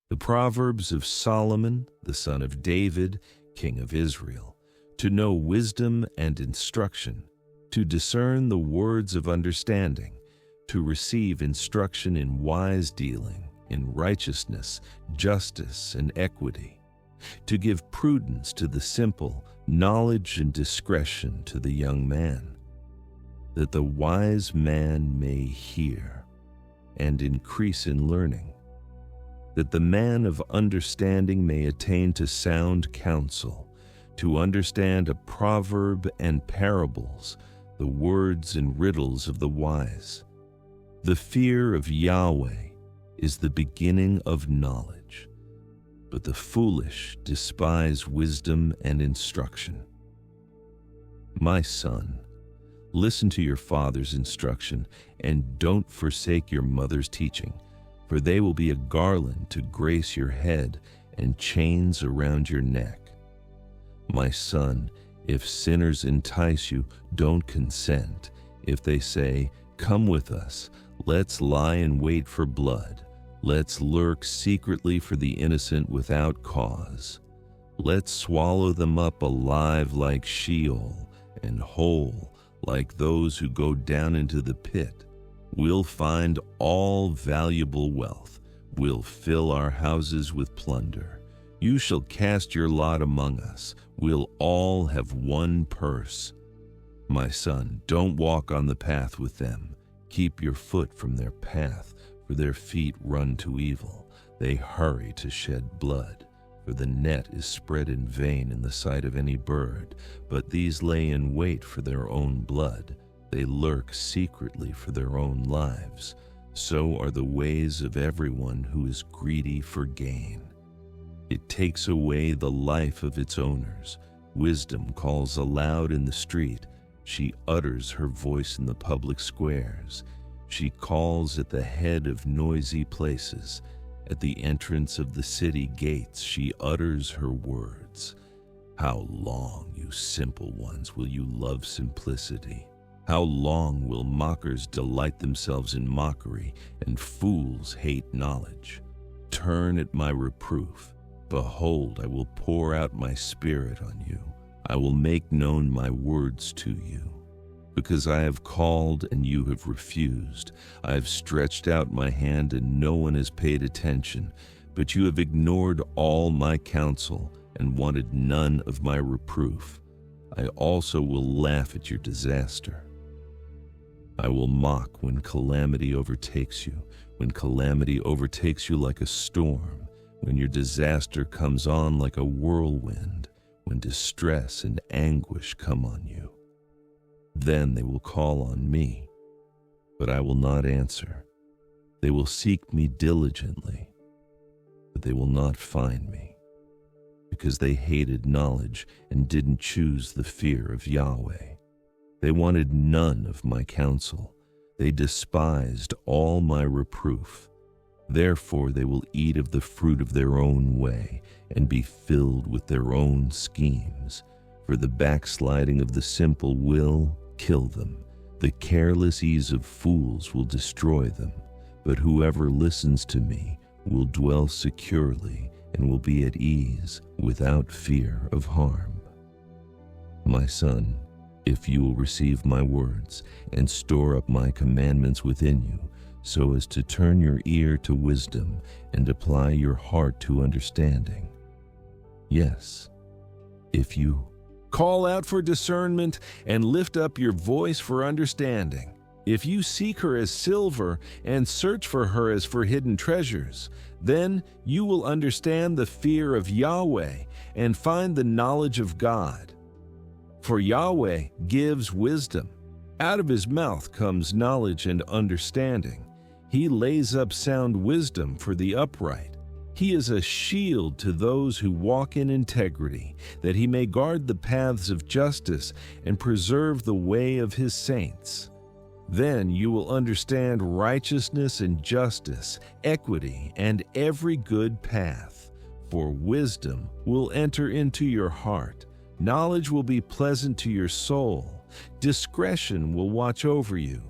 The Proverbs of Solomon, the son of David, king of Israel, to know wisdom and instruction, to discern the words of understanding, to receive instruction in wise dealing, in righteousness, justice, and equity, to give prudence to the simple, knowledge and discretion to the young man, that the wise man may hear and increase in learning, that the man of understanding may attain to sound counsel, to understand a proverb and parables, the words and riddles of the wise. The fear of Yahweh is the beginning of knowledge, but the foolish despise wisdom and instruction. My son, listen to your father's instruction, and don't forsake your mother's teaching, for they will be a garland to grace your head and chains around your neck. My son, if sinners entice you, don't consent. If they say, "Come with us, let's lie in wait for blood. Let's lurk secretly for the innocent without cause. Let's swallow them up alive like Sheol, and whole like those who go down into the pit. We'll find all valuable wealth. We'll fill our houses with plunder. You shall cast your lot among us. We'll all have one purse. My son, don't walk on the path with them. Keep your foot from their path, for their feet run to evil. They hurry to shed blood, for the net is spread in vain in the sight of any bird. But these lay in wait for their own blood. They lurk secretly for their own lives. So are the ways of everyone who is greedy for gain. It takes away the life of its owners. Wisdom calls aloud in the street. She utters her voice in the public squares. She calls at the head of noisy places. At the entrance of the city gates, she utters her words. How long, you simple ones, will you love simplicity? How long will mockers delight themselves in mockery, and fools hate knowledge? Turn at my reproof. Behold, I will pour out my spirit on you. I will make known my words to you. Because I have called and you have refused. I have stretched out my hand and no one has paid attention. But you have ignored all my counsel and wanted none of my reproof. I also will laugh at your disaster. I will mock when calamity overtakes you, when calamity overtakes you like a storm, when your disaster comes on like a whirlwind, when distress and anguish come on you. Then they will call on me, but I will not answer. They will seek me diligently, but they will not find me, because they hated knowledge and didn't choose the fear of Yahweh. They wanted none of my counsel. They despised all my reproof. Therefore they will eat of the fruit of their own way and be filled with their own schemes. For the backsliding of the simple will kill them. The careless ease of fools will destroy them. But whoever listens to me will dwell securely and will be at ease without fear of harm. My son, if you will receive my words and store up my commandments within you, so as to turn your ear to wisdom and apply your heart to understanding. Yes, if you call out for discernment and lift up your voice for understanding, if you seek her as silver and search for her as for hidden treasures, then you will understand the fear of Yahweh and find the knowledge of God. For Yahweh gives wisdom. Out of his mouth comes knowledge and understanding. He lays up sound wisdom for the upright. He is a shield to those who walk in integrity, that he may guard the paths of justice and preserve the way of his saints. Then you will understand righteousness and justice, equity, and every good path. For wisdom will enter into your heart. Knowledge will be pleasant to your soul. Discretion will watch over you.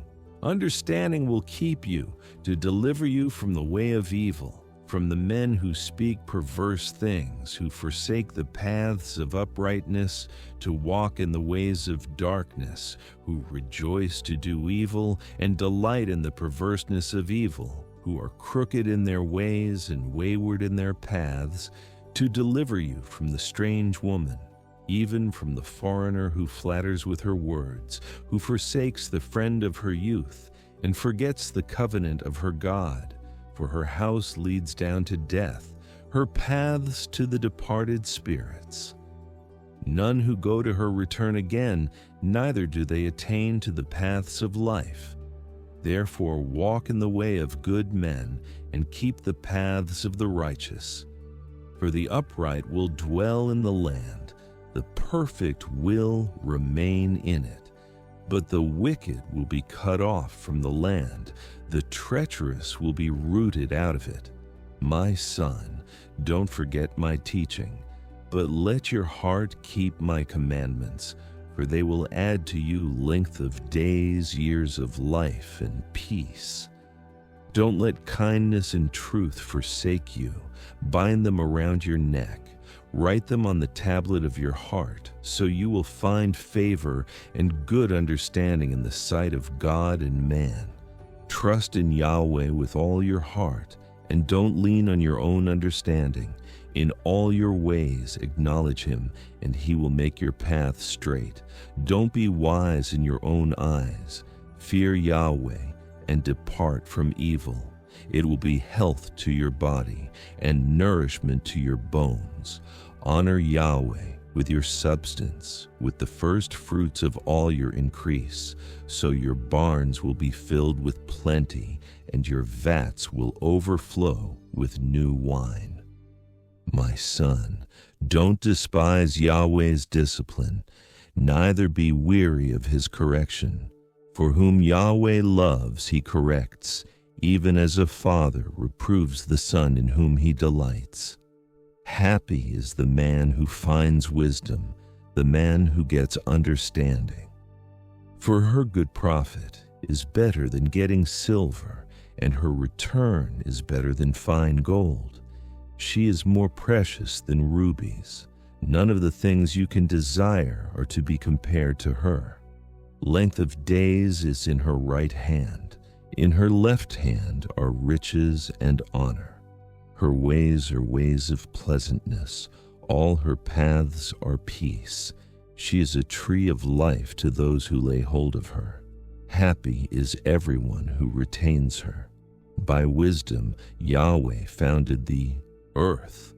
Understanding will keep you to deliver you from the way of evil. from the men who speak perverse things, who forsake the paths of uprightness to walk in the ways of darkness, who rejoice to do evil and delight in the perverseness of evil, who are crooked in their ways and wayward in their paths, to deliver you from the strange woman, even from the foreigner who flatters with her words, who forsakes the friend of her youth and forgets the covenant of her God. For her house leads down to death, her paths to the departed spirits. None who go to her return again, neither do they attain to the paths of life. Therefore walk in the way of good men, and keep the paths of the righteous. For the upright will dwell in the land, the perfect will remain in it. But the wicked will be cut off from the land, the treacherous will be rooted out of it. My son, don't forget my teaching, but let your heart keep my commandments, for they will add to you length of days, years of life, and peace. Don't let kindness and truth forsake you. Bind them around your neck. Write them on the tablet of your heart, so you will find favor and good understanding in the sight of God and man. Trust in Yahweh with all your heart, and don't lean on your own understanding. In all your ways acknowledge him, and he will make your path straight. Don't be wise in your own eyes. Fear Yahweh and depart from evil. It will be health to your body and nourishment to your bones. Honor Yahweh with your substance, with the first fruits of all your increase, so your barns will be filled with plenty, and your vats will overflow with new wine. My son, don't despise Yahweh's discipline, neither be weary of his correction. For whom Yahweh loves, he corrects, even as a father reproves the son in whom he delights. Happy is the man who finds wisdom, the man who gets understanding. For her good profit is better than getting silver, and her return is better than fine gold. She is more precious than rubies. None of the things you can desire are to be compared to her. Length of days is in her right hand. In her left hand are riches and honor. Her ways are ways of pleasantness. All her paths are peace. She is a tree of life to those who lay hold of her. Happy is everyone who retains her. By wisdom, Yahweh founded the earth.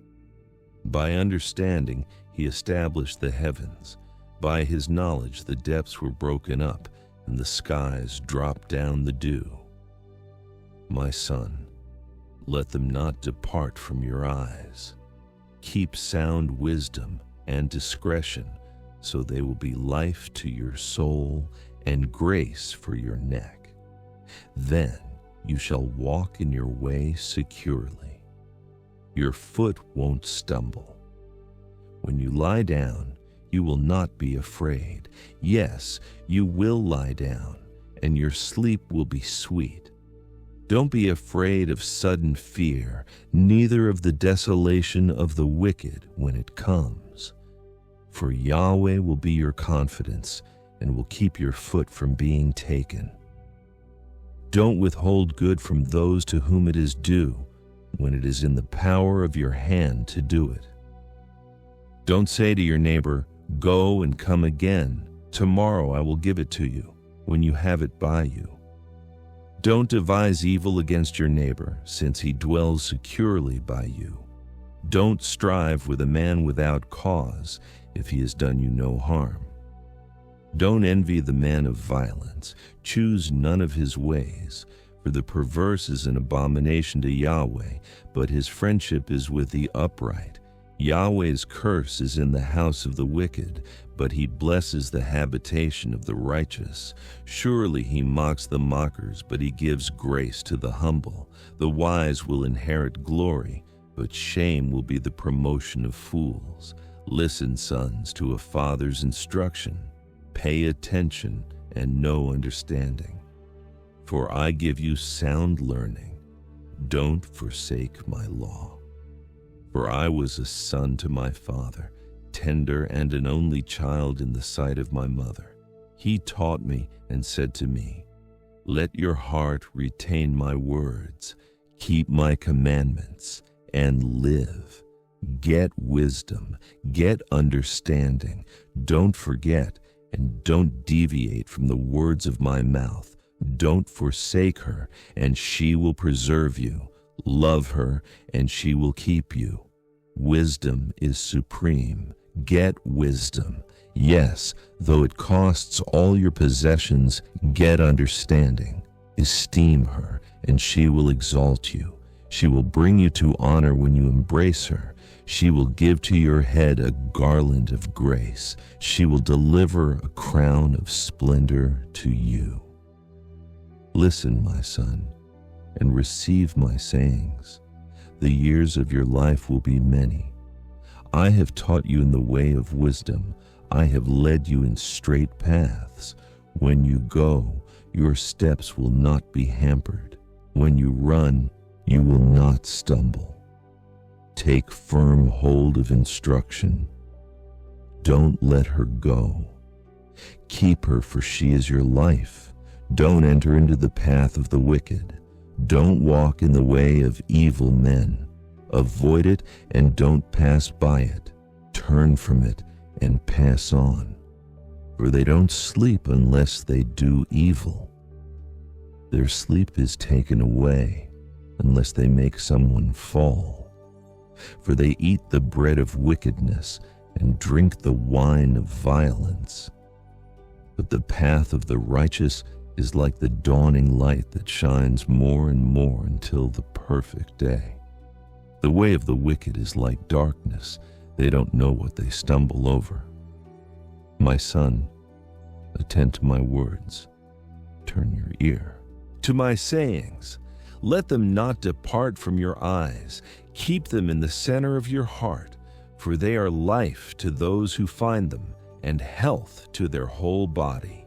By understanding, he established the heavens. By his knowledge, the depths were broken up, and the skies dropped down the dew. My son, let them not depart from your eyes. Keep sound wisdom and discretion, so they will be life to your soul and grace for your neck. Then you shall walk in your way securely. Your foot won't stumble. When you lie down, you will not be afraid. Yes, you will lie down, and your sleep will be sweet. Don't be afraid of sudden fear, neither of the desolation of the wicked when it comes. For Yahweh will be your confidence and will keep your foot from being taken. Don't withhold good from those to whom it is due, when it is in the power of your hand to do it. Don't say to your neighbor, "Go and come again. Tomorrow I will give it to you," when you have it by you. Don't devise evil against your neighbor, since he dwells securely by you. Don't strive with a man without cause, if he has done you no harm. Don't envy the man of violence. Choose none of his ways, for the perverse is an abomination to Yahweh, but his friendship is with the upright. Yahweh's curse is in the house of the wicked, but he blesses the habitation of the righteous. Surely he mocks the mockers, but he gives grace to the humble. The wise will inherit glory, but shame will be the promotion of fools. Listen, sons, to a father's instruction. Pay attention and know understanding. For I give you sound learning. Don't forsake my law. For I was a son to my father, tender and an only child in the sight of my mother. He taught me and said to me, let your heart retain my words, keep my commandments, and live. Get wisdom, get understanding. Don't forget and don't deviate from the words of my mouth. Don't forsake her, and she will preserve you. Love her, and she will keep you. Wisdom is supreme. Get wisdom. Yes, though it costs all your possessions, get understanding. Esteem her, and she will exalt you. She will bring you to honor when you embrace her. She will give to your head a garland of grace. She will deliver a crown of splendor to you. Listen, my son, and receive my sayings. The years of your life will be many. I have taught you in the way of wisdom. I have led you in straight paths. When you go, your steps will not be hampered. When you run, you will not stumble. Take firm hold of instruction. Don't let her go. Keep her, for she is your life. Don't enter into the path of the wicked. Don't walk in the way of evil men. Avoid it and don't pass by it. Turn from it and pass on. For they don't sleep unless they do evil. Their sleep is taken away unless they make someone fall. For they eat the bread of wickedness and drink the wine of violence. But the path of the righteous is like the dawning light that shines more and more until the perfect day. The way of the wicked is like darkness. They don't know what they stumble over. My son, attend to my words. Turn your ear to my sayings. Let them not depart from your eyes. Keep them in the center of your heart, for they are life to those who find them, and health to their whole body.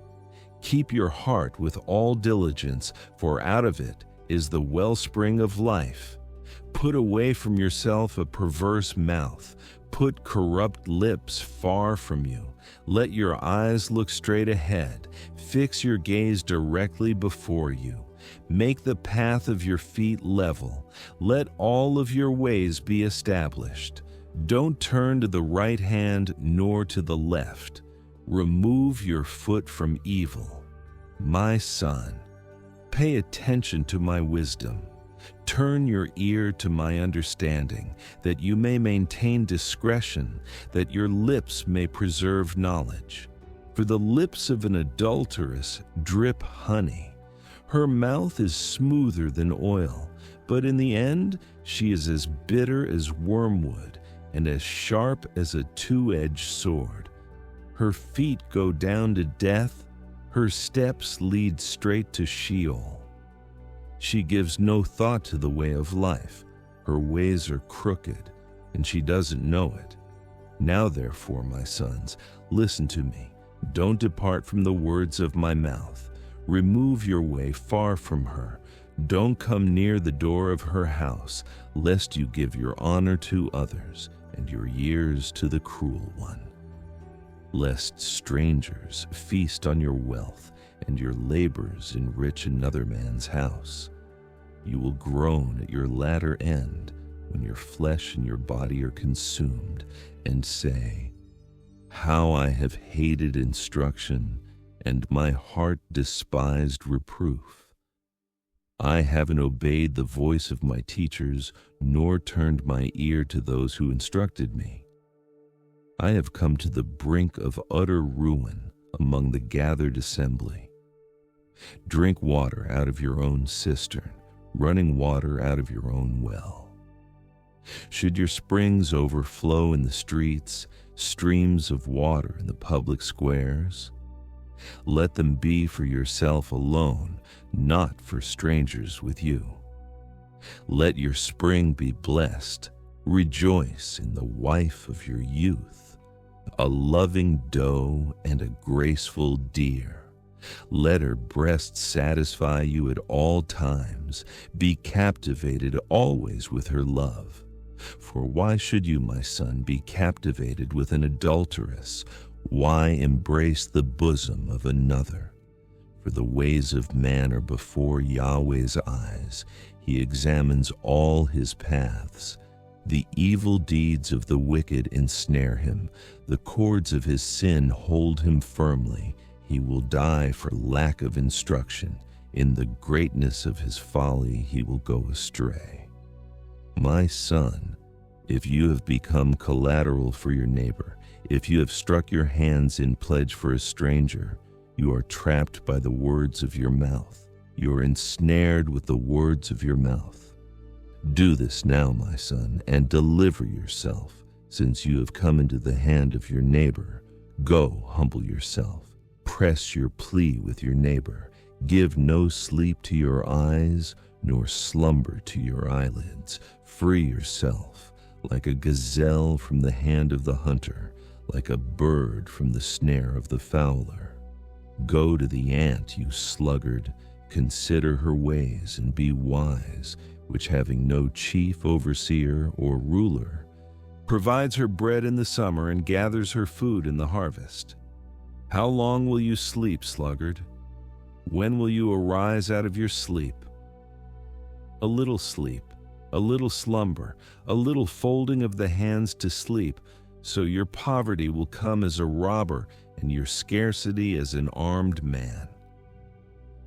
Keep your heart with all diligence, for out of it is the wellspring of life. Put away from yourself a perverse mouth. Put corrupt lips far from you. Let your eyes look straight ahead. Fix your gaze directly before you. Make the path of your feet level. Let all of your ways be established. Don't turn to the right hand nor to the left. Remove your foot from evil. My son, pay attention to my wisdom. Turn your ear to my understanding, that you may maintain discretion, that your lips may preserve knowledge. For the lips of an adulteress drip honey. Her mouth is smoother than oil, but in the end she is as bitter as wormwood and as sharp as a two-edged sword. Her feet go down to death, her steps lead straight to Sheol. She gives no thought to the way of life. Her ways are crooked, and she doesn't know it. Now therefore, my sons, listen to me. Don't depart from the words of my mouth. Remove your way far from her. Don't come near the door of her house, lest you give your honor to others and your years to the cruel one. Lest strangers feast on your wealth and your labors enrich another man's house. You will groan at your latter end when your flesh and your body are consumed, and say, how I have hated instruction, and my heart despised reproof. I haven't obeyed the voice of my teachers, nor turned my ear to those who instructed me. I have come to the brink of utter ruin among the gathered assembly. Drink water out of your own cistern, running water out of your own well. Should your springs overflow in the streets, streams of water in the public squares? Let them be for yourself alone, not for strangers with you. Let your spring be blessed. Rejoice in the wife of your youth, a loving doe and a graceful deer, Let her breast satisfy you at all times. Be captivated always with her love. For why should you, my son, be captivated with an adulteress? Why embrace the bosom of another? For the ways of man are before Yahweh's eyes. He examines all his paths. The evil deeds of the wicked ensnare him. The cords of his sin hold him firmly. He will die for lack of instruction. In the greatness of his folly he will go astray. My son, if you have become collateral for your neighbor, if you have struck your hands in pledge for a stranger, you are trapped by the words of your mouth. You are ensnared with the words of your mouth. Do this now, my son, and deliver yourself, since you have come into the hand of your neighbor. Go, humble yourself. Press your plea with your neighbor. Give no sleep to your eyes, nor slumber to your eyelids. Free yourself, like a gazelle from the hand of the hunter, like a bird from the snare of the fowler. Go to the ant, you sluggard. Consider her ways and be wise, which having no chief overseer or ruler, provides her bread in the summer and gathers her food in the harvest. How long will you sleep, sluggard? When will you arise out of your sleep? A little sleep, a little slumber, a little folding of the hands to sleep, so your poverty will come as a robber and your scarcity as an armed man.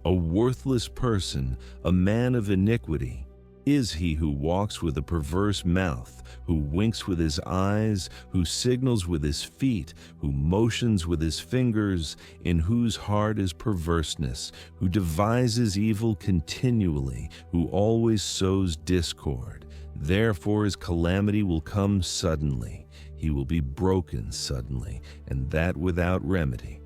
A worthless person, a man of iniquity, is he who walks with a perverse mouth, who winks with his eyes, who signals with his feet, who motions with his fingers, in whose heart is perverseness, who devises evil continually, who always sows discord. Therefore his calamity will come suddenly. He will be broken suddenly, and that without remedy.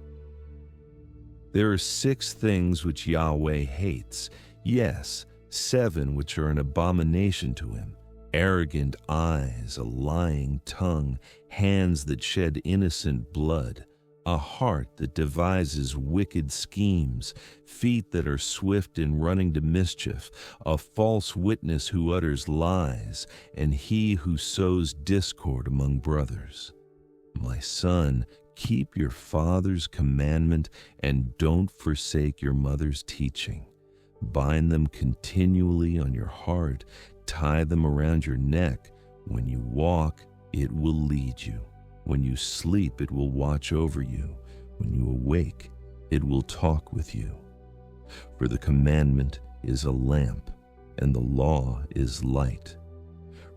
There are 6 things which Yahweh hates, yes, 7 which are an abomination to him: arrogant eyes, a lying tongue, hands that shed innocent blood, a heart that devises wicked schemes, feet that are swift in running to mischief, a false witness who utters lies, and he who sows discord among brothers. My son, keep your father's commandment and don't forsake your mother's teaching. Bind them continually on your heart, tie them around your neck. When you walk, it will lead you. When you sleep, it will watch over you. When you awake, it will talk with you. For the commandment is a lamp, and the law is light.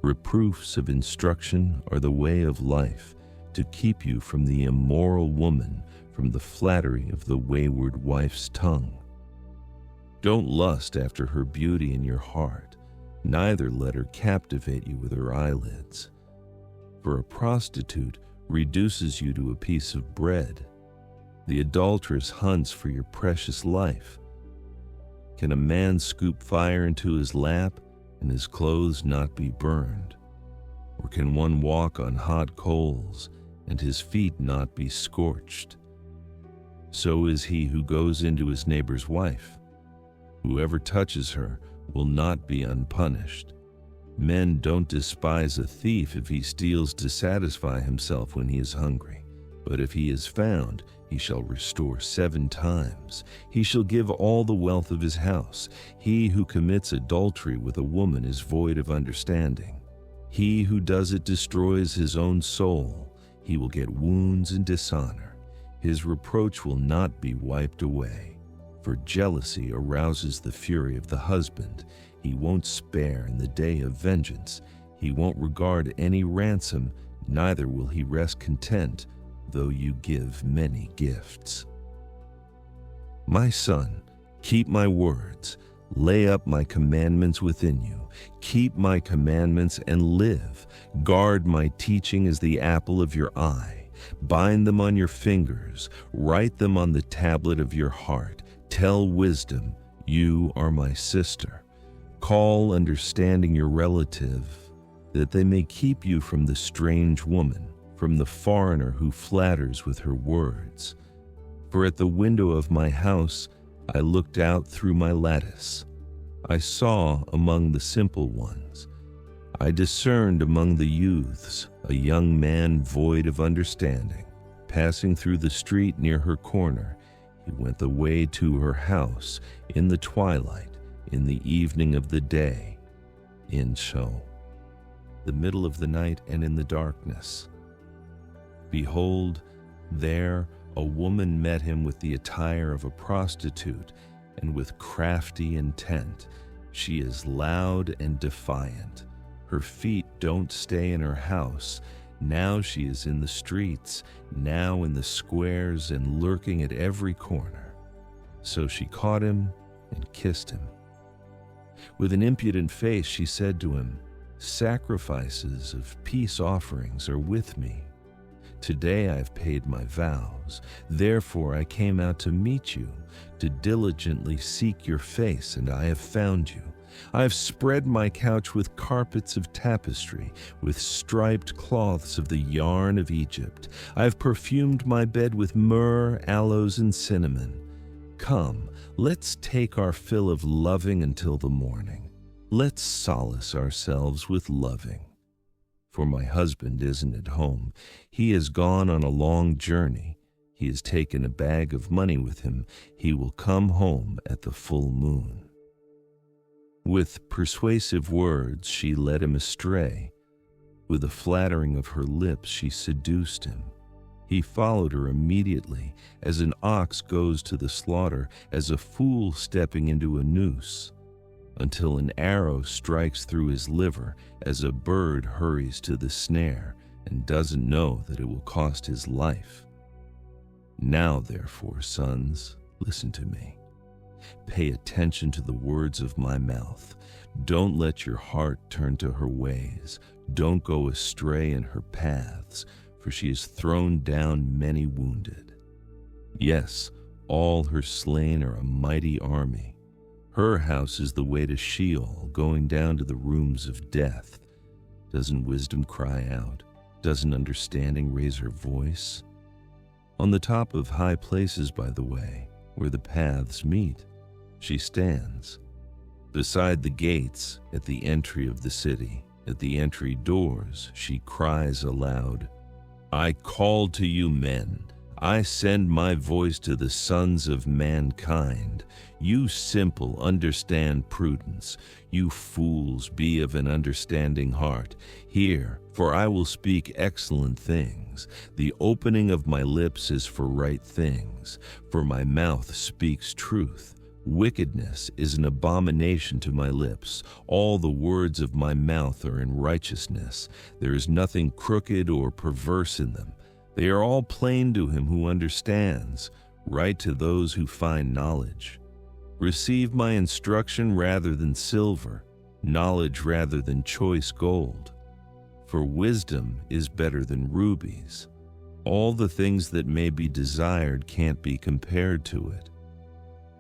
Reproofs of instruction are the way of life, to keep you from the immoral woman, from the flattery of the wayward wife's tongue. Don't lust after her beauty in your heart, neither let her captivate you with her eyelids. For a prostitute reduces you to a piece of bread. The adulteress hunts for your precious life. Can a man scoop fire into his lap and his clothes not be burned? Or can one walk on hot coals and his feet not be scorched? So is he who goes into his neighbor's wife. Whoever touches her will not be unpunished. Men don't despise a thief if he steals to satisfy himself when he is hungry. But if he is found, he shall restore 7 times. He shall give all the wealth of his house. He who commits adultery with a woman is void of understanding. He who does it destroys his own soul. He will get wounds and dishonor. His reproach will not be wiped away. For jealousy arouses the fury of the husband. He won't spare in the day of vengeance. He won't regard any ransom, neither will he rest content, though you give many gifts. My son, keep my words. Lay up my commandments within you. Keep my commandments and live. Guard my teaching as the apple of your eye. Bind them on your fingers. Write them on the tablet of your heart. Tell wisdom, you are my sister. Call understanding your relative, that they may keep you from the strange woman, from the foreigner who flatters with her words. For at the window of my house I looked out through my lattice. I saw among the simple ones. I discerned among the youths a young man void of understanding. Passing through the street near her corner, he went the way to her house in the twilight, in the evening of the day, in the middle of the night and in the darkness. Behold, there a woman met him with the attire of a prostitute and with crafty intent. She is loud and defiant. Her feet don't stay in her house. Now she is in the streets, now in the squares and lurking at every corner. So she caught him and kissed him. With an impudent face she said to him, "Sacrifices of peace offerings are with me. Today I have paid my vows. Therefore I came out to meet you, to diligently seek your face, and I have found you. I have spread my couch with carpets of tapestry, with striped cloths of the yarn of Egypt. I have perfumed my bed with myrrh, aloes, and cinnamon. Come, let's take our fill of loving until the morning. Let's solace ourselves with loving. For my husband isn't at home. He has gone on a long journey. He has taken a bag of money with him. He will come home at the full moon." With persuasive words she led him astray. With the flattering of her lips she seduced him. He followed her immediately, as an ox goes to the slaughter, as a fool stepping into a noose, until an arrow strikes through his liver, as a bird hurries to the snare and doesn't know that it will cost his life. Now, therefore, sons, listen to me. Pay attention to the words of my mouth. Don't let your heart turn to her ways. Don't go astray in her paths, for she has thrown down many wounded. Yes, all her slain are a mighty army. Her house is the way to Sheol, going down to the rooms of death. Doesn't wisdom cry out? Doesn't understanding raise her voice? On the top of high places, by the way, where the paths meet, she stands. Beside the gates, at the entry of the city, at the entry doors, she cries aloud, "I call to you men. I send my voice to the sons of mankind. You simple, understand prudence. You fools, be of an understanding heart. Hear, for I will speak excellent things. The opening of my lips is for right things, for my mouth speaks truth. Wickedness is an abomination to my lips. All the words of my mouth are in righteousness. There is nothing crooked or perverse in them. They are all plain to him who understands, right to those who find knowledge. Receive my instruction rather than silver, knowledge rather than choice gold. For wisdom is better than rubies. All the things that may be desired can't be compared to it.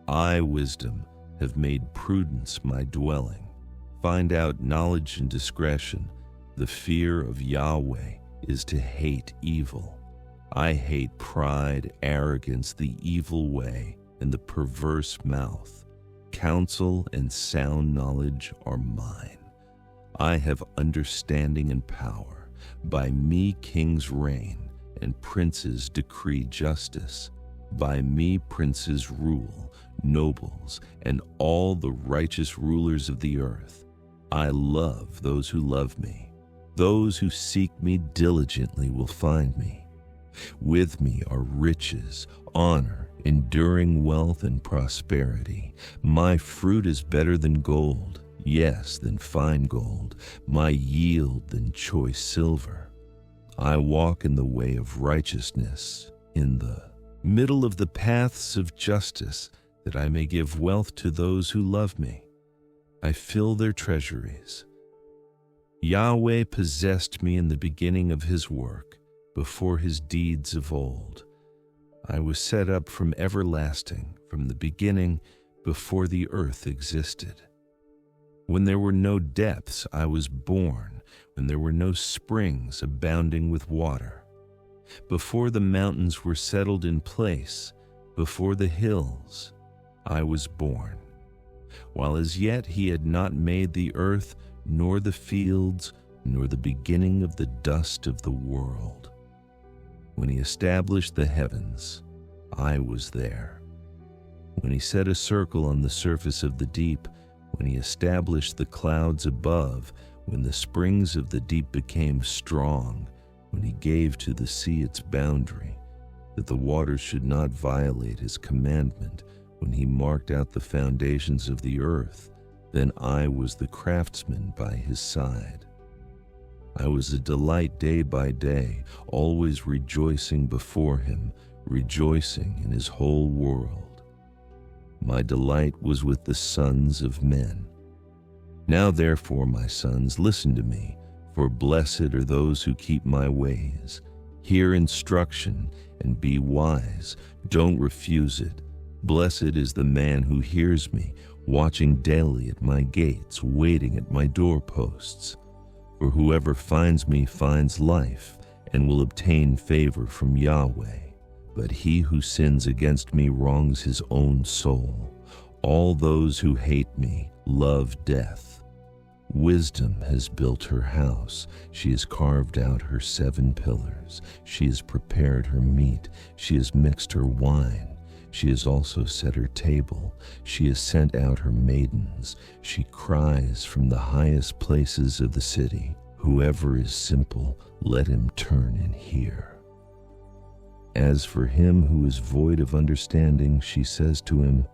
I, wisdom, have made prudence my dwelling. Find out knowledge and discretion. The fear of Yahweh is to hate evil. I hate pride, arrogance, the evil way, and the perverse mouth. Counsel and sound knowledge are mine. I have understanding and power. By me kings reign, and princes decree justice. By me princes rule, nobles, and all the righteous rulers of the earth. I love those who love me. Those who seek me diligently will find me. With me are riches, honor, enduring wealth, and prosperity. My fruit is better than gold, yes, than fine gold, my yield than choice silver. I walk in the way of righteousness, in the middle of the paths of justice, that I may give wealth to those who love me. I fill their treasuries. Yahweh possessed me in the beginning of his work, before his deeds of old. I was set up from everlasting, from the beginning, before the earth existed. When there were no depths, I was born, when there were no springs abounding with water. Before the mountains were settled in place, Before the hills I was born, while as yet he had not made the earth, nor the fields, nor the beginning of the dust of the world. When he established the heavens, I was there. When he set a circle on the surface of the deep, when he established the clouds above, when the springs of the deep became strong, when he gave to the sea its boundary, that the waters should not violate his commandment, when he marked out the foundations of the earth, then I was the craftsman by his side. I was a delight day by day, always rejoicing before him, rejoicing in his whole world. My delight was with the sons of men. Now therefore, my sons, listen to me, for blessed are those who keep my ways. Hear instruction and be wise. Don't refuse it. Blessed is the man who hears me, watching daily at my gates, waiting at my doorposts. For whoever finds me finds life and will obtain favor from Yahweh. But he who sins against me wrongs his own soul. All those who hate me love death. Wisdom has built her house. She has carved out her 7 pillars. She has prepared her meat. She has mixed her wine. She has also set her table. She has sent out her maidens. She cries from the highest places of the city. Whoever is simple, let him turn and hear. As for him who is void of understanding, she says to him,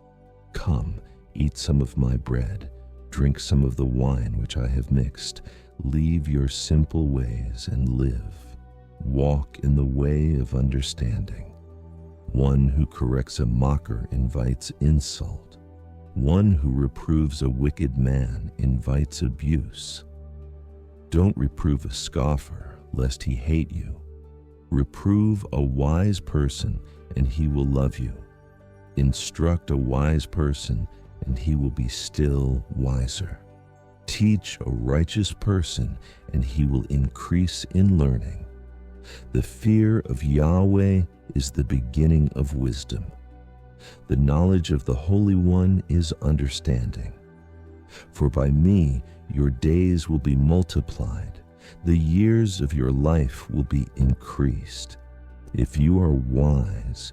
Come, eat some of my bread, drink some of the wine which I have mixed. Leave your simple ways and live. Walk in the way of understanding. One who corrects a mocker invites insult. One who reproves a wicked man invites abuse. Don't reprove a scoffer, lest he hate you. Reprove a wise person, and he will love you. Instruct a wise person, and he will be still wiser. Teach a righteous person, and he will increase in learning. The fear of Yahweh is the beginning of wisdom. The knowledge of the Holy One is understanding. For by me your days will be multiplied. The years of your life will be increased. If you are wise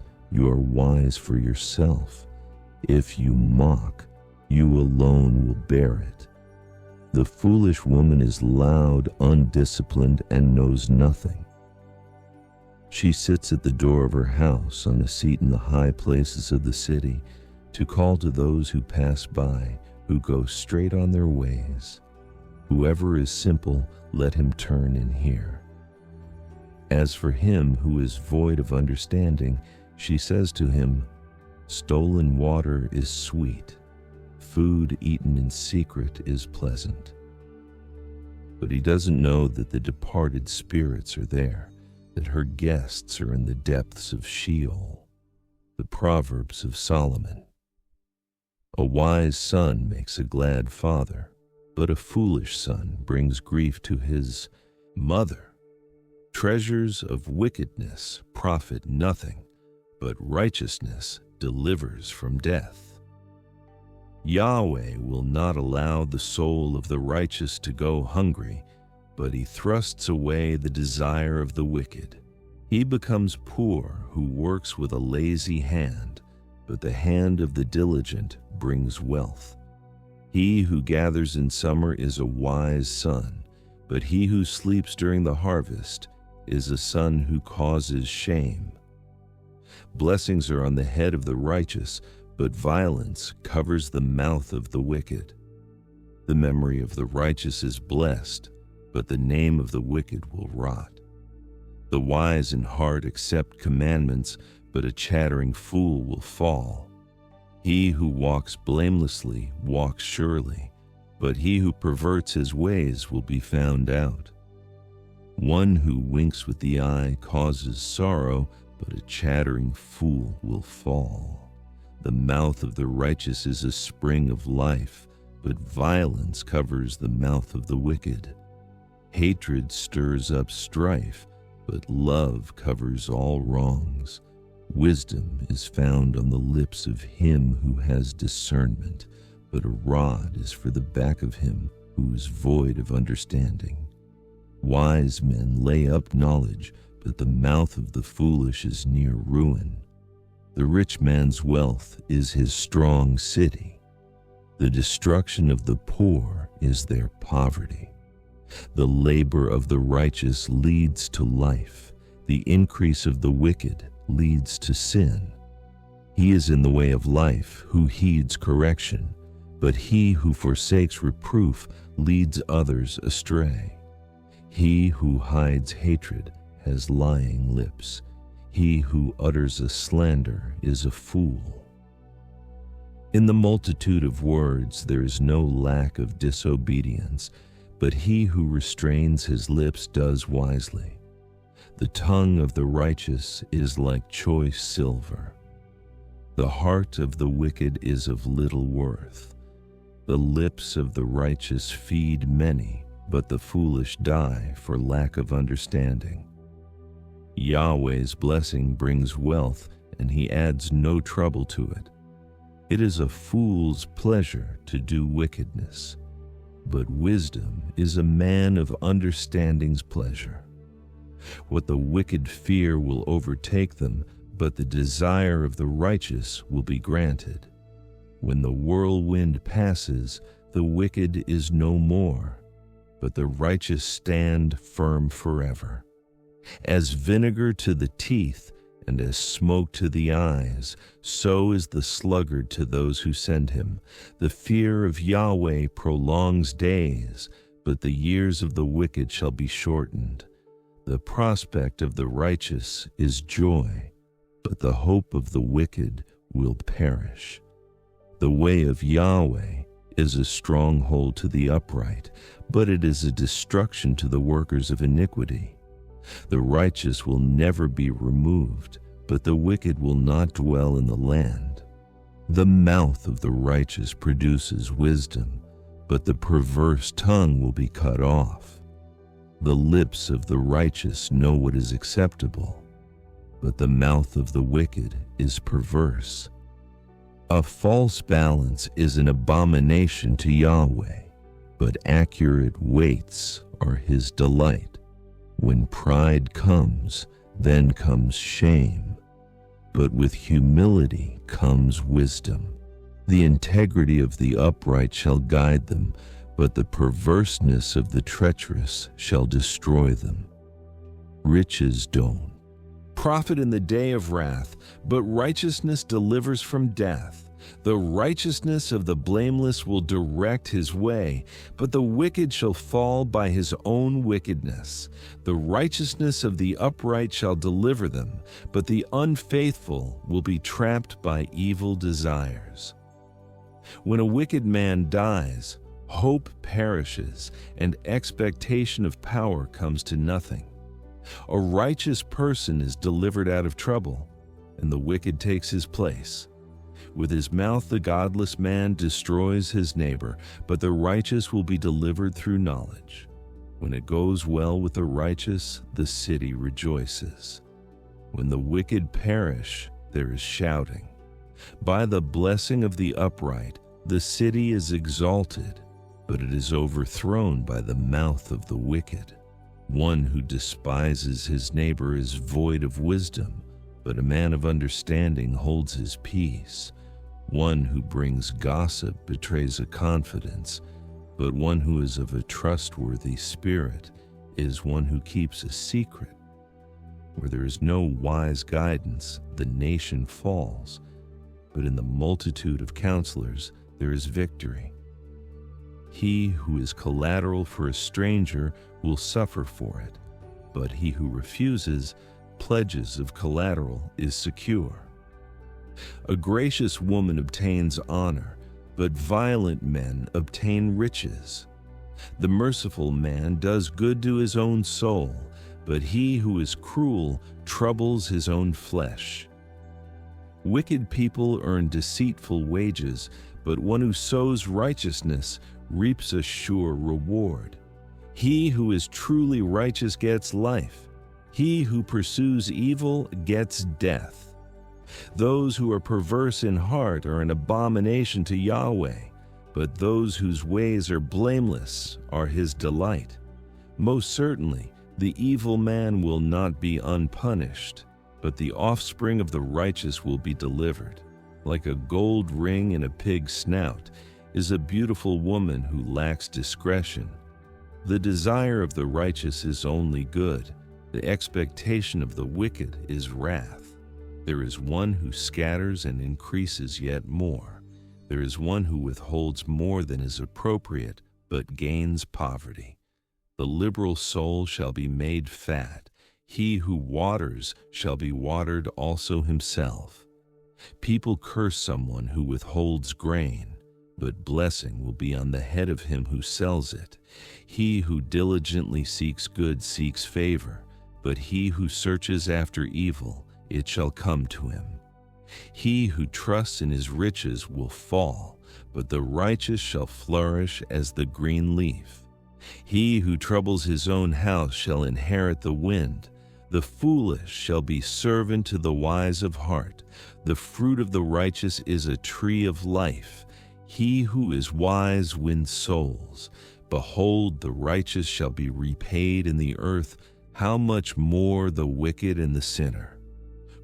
for yourself. If you mock, you alone will bear it. The foolish woman is loud, undisciplined, and knows nothing. She sits at the door of her house on a seat in the high places of the city to call to those who pass by, who go straight on their ways. Whoever is simple, let him turn and hear. As for him who is void of understanding, she says to him, Stolen water is sweet. Food eaten in secret is pleasant. But he doesn't know that the departed spirits are there, that her guests are in the depths of Sheol. The Proverbs of Solomon. A wise son makes a glad father, but a foolish son brings grief to his mother. Treasures of wickedness profit nothing, but righteousness delivers from death. Yahweh will not allow the soul of the righteous to go hungry, but he thrusts away the desire of the wicked. He becomes poor who works with a lazy hand, but the hand of the diligent brings wealth. He who gathers in summer is a wise son, but he who sleeps during the harvest is a son who causes shame. Blessings are on the head of the righteous, but violence covers the mouth of the wicked. The memory of the righteous is blessed, but the name of the wicked will rot. The wise in heart accept commandments, but a chattering fool will fall. He who walks blamelessly walks surely, but he who perverts his ways will be found out. One who winks with the eye causes sorrow, but a chattering fool will fall. The mouth of the righteous is a spring of life, but violence covers the mouth of the wicked. Hatred stirs up strife, but love covers all wrongs. Wisdom is found on the lips of him who has discernment, but a rod is for the back of him who is void of understanding. Wise men lay up knowledge, but the mouth of the foolish is near ruin. The rich man's wealth is his strong city. The destruction of the poor is their poverty. The labor of the righteous leads to life. The increase of the wicked leads to sin. He is in the way of life who heeds correction, but he who forsakes reproof leads others astray. He who hides hatred has lying lips. He who utters a slander is a fool. In the multitude of words there is no lack of disobedience, but he who restrains his lips does wisely. The tongue of the righteous is like choice silver. The heart of the wicked is of little worth. The lips of the righteous feed many, but the foolish die for lack of understanding. Yahweh's blessing brings wealth, and he adds no trouble to it. It is a fool's pleasure to do wickedness, but wisdom is a man of understanding's pleasure. What the wicked fear will overtake them, but the desire of the righteous will be granted. When the whirlwind passes, the wicked is no more, but the righteous stand firm forever. As vinegar to the teeth and as smoke to the eyes, so is the sluggard to those who send him. The fear of Yahweh prolongs days, but the years of the wicked shall be shortened. The prospect of the righteous is joy, but the hope of the wicked will perish. The way of Yahweh is a stronghold to the upright, but it is a destruction to the workers of iniquity. The righteous will never be removed, but the wicked will not dwell in the land. The mouth of the righteous produces wisdom, but the perverse tongue will be cut off. The lips of the righteous know what is acceptable, but the mouth of the wicked is perverse. A false balance is an abomination to Yahweh, but accurate weights are his delight. When pride comes, then comes shame, but with humility comes wisdom. The integrity of the upright shall guide them, but the perverseness of the treacherous shall destroy them. Riches don't profit in the day of wrath, but righteousness delivers from death. The righteousness of the blameless will direct his way, but the wicked shall fall by his own wickedness. The righteousness of the upright shall deliver them, but the unfaithful will be trapped by evil desires. When a wicked man dies, hope perishes, and expectation of power comes to nothing. A righteous person is delivered out of trouble, and the wicked takes his place. With his mouth the godless man destroys his neighbor, but the righteous will be delivered through knowledge. When it goes well with the righteous, the city rejoices. When the wicked perish, there is shouting. By the blessing of the upright, the city is exalted, but it is overthrown by the mouth of the wicked. One who despises his neighbor is void of wisdom, but a man of understanding holds his peace. One who brings gossip betrays a confidence, but one who is of a trustworthy spirit is one who keeps a secret. Where there is no wise guidance, the nation falls, but in the multitude of counselors there is victory. He who is collateral for a stranger will suffer for it, but he who refuses pledges of collateral is secure. A gracious woman obtains honor, but violent men obtain riches. The merciful man does good to his own soul, but he who is cruel troubles his own flesh. Wicked people earn deceitful wages, but one who sows righteousness reaps a sure reward. He who is truly righteous gets life. He who pursues evil gets death. Those who are perverse in heart are an abomination to Yahweh, but those whose ways are blameless are his delight. Most certainly, the evil man will not be unpunished, but the offspring of the righteous will be delivered. Like a gold ring in a pig's snout is a beautiful woman who lacks discretion. The desire of the righteous is only good. The expectation of the wicked is wrath. There is one who scatters and increases yet more. There is one who withholds more than is appropriate, but gains poverty. The liberal soul shall be made fat. He who waters shall be watered also himself. People curse someone who withholds grain, but blessing will be on the head of him who sells it. He who diligently seeks good seeks favor, but he who searches after evil, it shall come to him. He who trusts in his riches will fall, but the righteous shall flourish as the green leaf. He who troubles his own house shall inherit the wind. The foolish shall be servant to the wise of heart. The fruit of the righteous is a tree of life. He who is wise wins souls. Behold, the righteous shall be repaid in the earth. How much more the wicked and the sinner?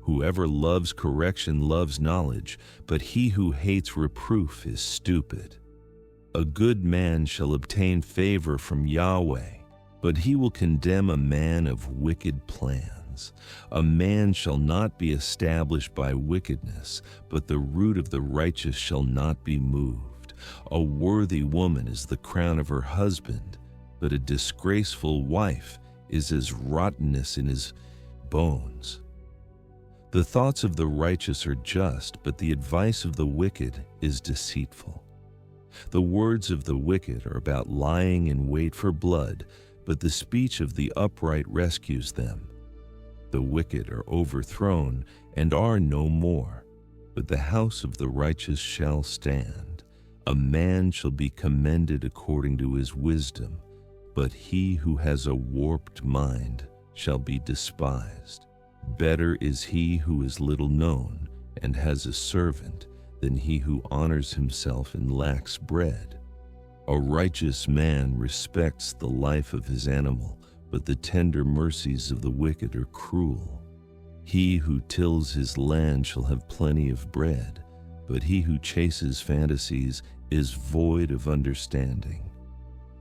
Whoever loves correction loves knowledge, but he who hates reproof is stupid. A good man shall obtain favor from Yahweh, but he will condemn a man of wicked plans. A man shall not be established by wickedness, but the root of the righteous shall not be moved. A worthy woman is the crown of her husband, but a disgraceful wife is as rottenness in his bones. The thoughts of the righteous are just, but the advice of the wicked is deceitful. The words of the wicked are about lying in wait for blood, but the speech of the upright rescues them. The wicked are overthrown and are no more, but the house of the righteous shall stand. A man shall be commended according to his wisdom, but he who has a warped mind shall be despised. Better is he who is little known and has a servant than he who honors himself and lacks bread. A righteous man respects the life of his animal, but the tender mercies of the wicked are cruel. He who tills his land shall have plenty of bread, but he who chases fantasies is void of understanding.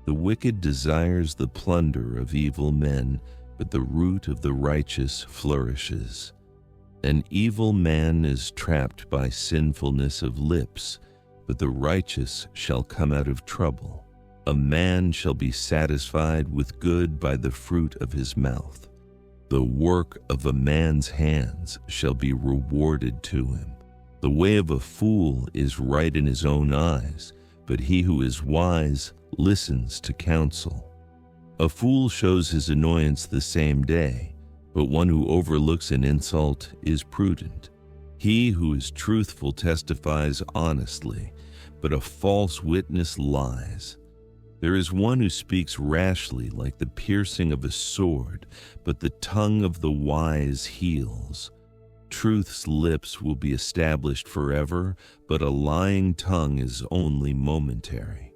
The wicked desires the plunder of evil men, but the root of the righteous flourishes. An evil man is trapped by sinfulness of lips, but the righteous shall come out of trouble. A man shall be satisfied with good by the fruit of his mouth. The work of a man's hands shall be rewarded to him. The way of a fool is right in his own eyes, but he who is wise listens to counsel. A fool shows his annoyance the same day, but one who overlooks an insult is prudent. He who is truthful testifies honestly, but a false witness lies. There is one who speaks rashly like the piercing of a sword, but the tongue of the wise heals. Truth's lips will be established forever, but a lying tongue is only momentary.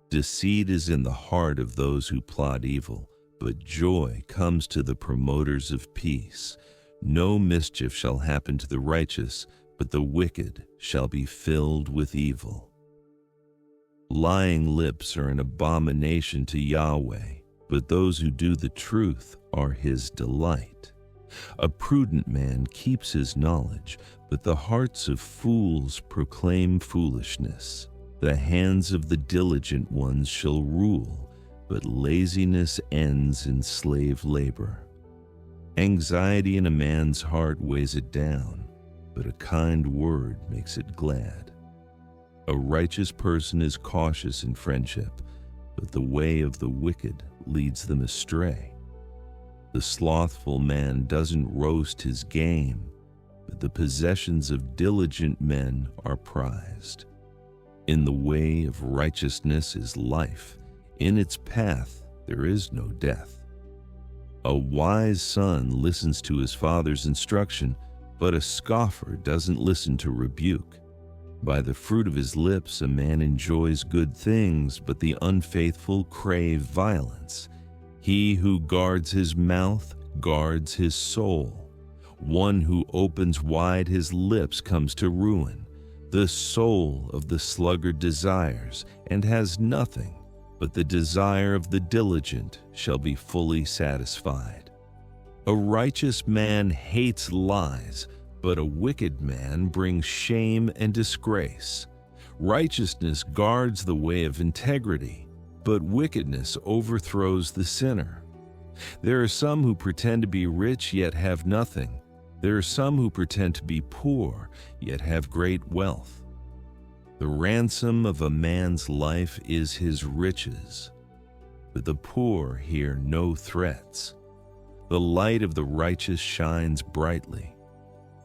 Deceit is in the heart of those who plot evil, but joy comes to the promoters of peace. No mischief shall happen to the righteous, but the wicked shall be filled with evil. Lying lips are an abomination to Yahweh, but those who do the truth are his delight. A prudent man keeps his knowledge, but the hearts of fools proclaim foolishness. The hands of the diligent ones shall rule, but laziness ends in slave labor. Anxiety in a man's heart weighs it down, but a kind word makes it glad. A righteous person is cautious in friendship, but the way of the wicked leads them astray. The slothful man doesn't roast his game, but the possessions of diligent men are prized. In the way of righteousness is life. In its path there is no death. A wise son listens to his father's instruction, but a scoffer doesn't listen to rebuke. By the fruit of his lips a man enjoys good things, but the unfaithful crave violence. He who guards his mouth guards his soul. One who opens wide his lips comes to ruin. The soul of the sluggard desires and has nothing, but the desire of the diligent shall be fully satisfied. A righteous man hates lies, but a wicked man brings shame and disgrace. Righteousness guards the way of integrity, but wickedness overthrows the sinner. There are some who pretend to be rich yet have nothing. There are some who pretend to be poor yet have great wealth. The ransom of a man's life is his riches, but the poor hear no threats. The light of the righteous shines brightly,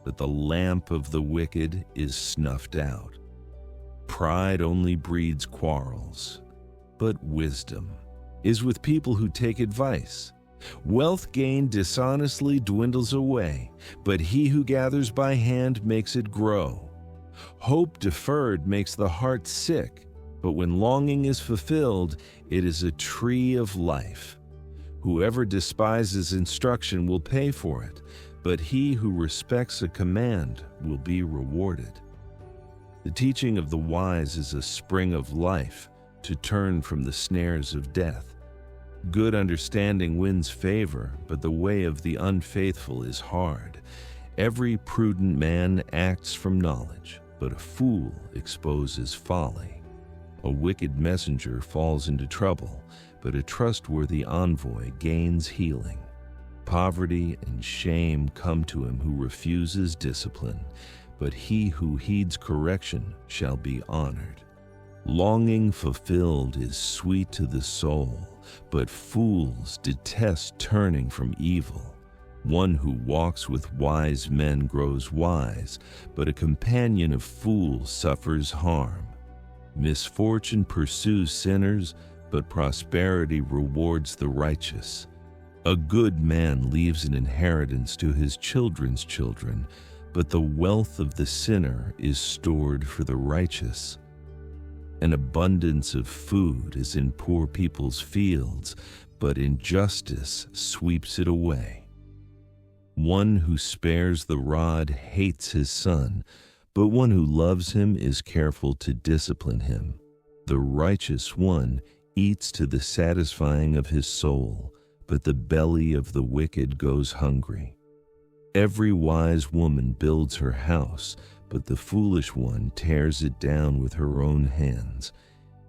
but the lamp of the wicked is snuffed out. Pride only breeds quarrels, but wisdom is with people who take advice. Wealth gained dishonestly dwindles away, but he who gathers by hand makes it grow. Hope deferred makes the heart sick, but when longing is fulfilled, it is a tree of life. Whoever despises instruction will pay for it, but he who respects a command will be rewarded. The teaching of the wise is a spring of life, to turn from the snares of death. Good understanding wins favor, but the way of the unfaithful is hard. Every prudent man acts from knowledge, but a fool exposes folly. A wicked messenger falls into trouble, but a trustworthy envoy gains healing. Poverty and shame come to him who refuses discipline, but he who heeds correction shall be honored. Longing fulfilled is sweet to the soul, but fools detest turning from evil. One who walks with wise men grows wise, but a companion of fools suffers harm. Misfortune pursues sinners, but prosperity rewards the righteous. A good man leaves an inheritance to his children's children, but the wealth of the sinner is stored for the righteous. An abundance of food is in poor people's fields, but injustice sweeps it away. One who spares the rod hates his son, but one who loves him is careful to discipline him. The righteous one eats to the satisfying of his soul, but the belly of the wicked goes hungry. Every wise woman builds her house, but the foolish one tears it down with her own hands.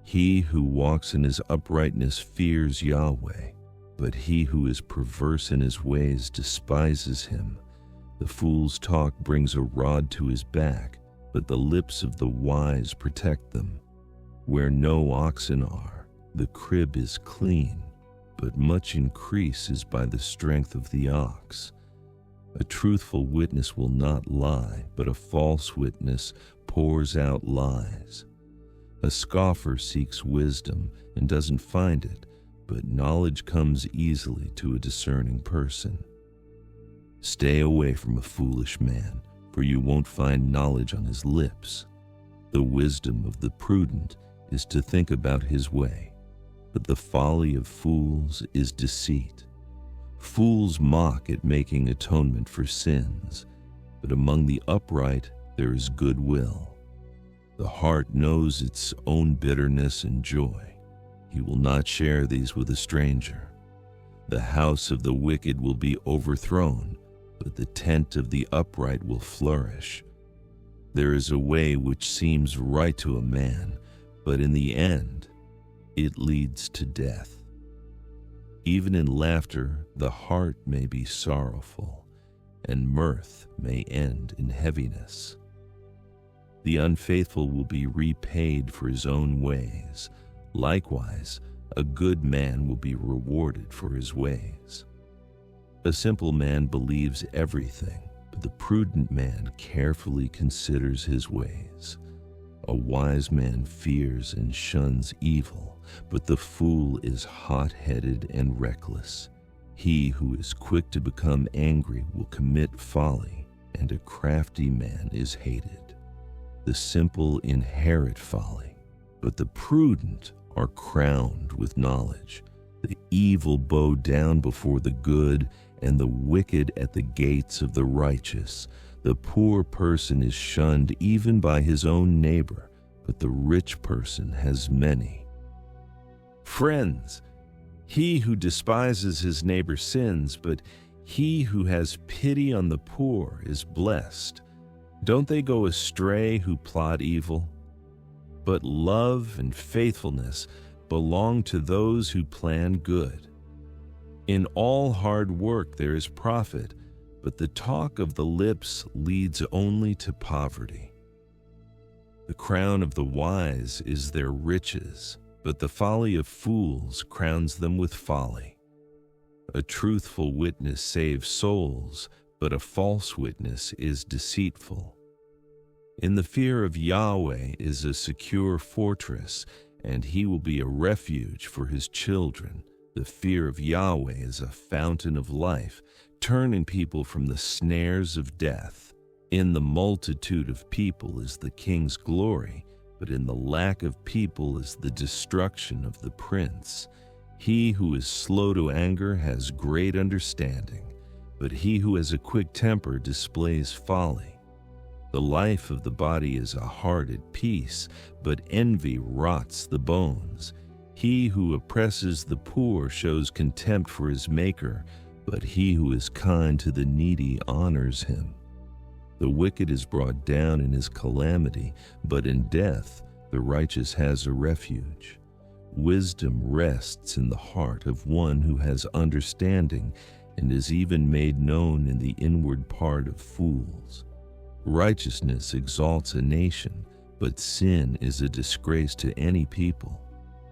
He who walks in his uprightness fears Yahweh, but he who is perverse in his ways despises him. The fool's talk brings a rod to his back, but the lips of the wise protect them. Where no oxen are, the crib is clean, but much increase is by the strength of the ox. A truthful witness will not lie, but a false witness pours out lies. A scoffer seeks wisdom and doesn't find it, but knowledge comes easily to a discerning person. Stay away from a foolish man, for you won't find knowledge on his lips. The wisdom of the prudent is to think about his way, but the folly of fools is deceit. Fools mock at making atonement for sins, but among the upright there is goodwill. The heart knows its own bitterness and joy. He will not share these with a stranger. The house of the wicked will be overthrown, but the tent of the upright will flourish. There is a way which seems right to a man, but in the end it leads to death. Even in laughter, the heart may be sorrowful, and mirth may end in heaviness. The unfaithful will be repaid for his own ways. Likewise, a good man will be rewarded for his ways. A simple man believes everything, but the prudent man carefully considers his ways. A wise man fears and shuns evil, but the fool is hot-headed and reckless. He who is quick to become angry will commit folly, and a crafty man is hated. The simple inherit folly, but the prudent are crowned with knowledge. The evil bow down before the good, and the wicked at the gates of the righteous. The poor person is shunned even by his own neighbor, but the rich person has many friends. He who despises his neighbor sins, but he who has pity on the poor is blessed. Don't they go astray who plot evil? But love and faithfulness belong to those who plan good. In all hard work there is profit, but the talk of the lips leads only to poverty. The crown of the wise is their riches, but the folly of fools crowns them with folly. A truthful witness saves souls, but a false witness is deceitful. In the fear of Yahweh is a secure fortress, and he will be a refuge for his children. The fear of Yahweh is a fountain of life, turning people from the snares of death. In the multitude of people is the king's glory, but in the lack of people is the destruction of the prince. He who is slow to anger has great understanding, but he who has a quick temper displays folly. The life of the body is a heart at peace, but envy rots the bones. He who oppresses the poor shows contempt for his maker, but he who is kind to the needy honors him. The wicked is brought down in his calamity, but in death the righteous has a refuge. Wisdom rests in the heart of one who has understanding, and is even made known in the inward part of fools. Righteousness exalts a nation, but sin is a disgrace to any people.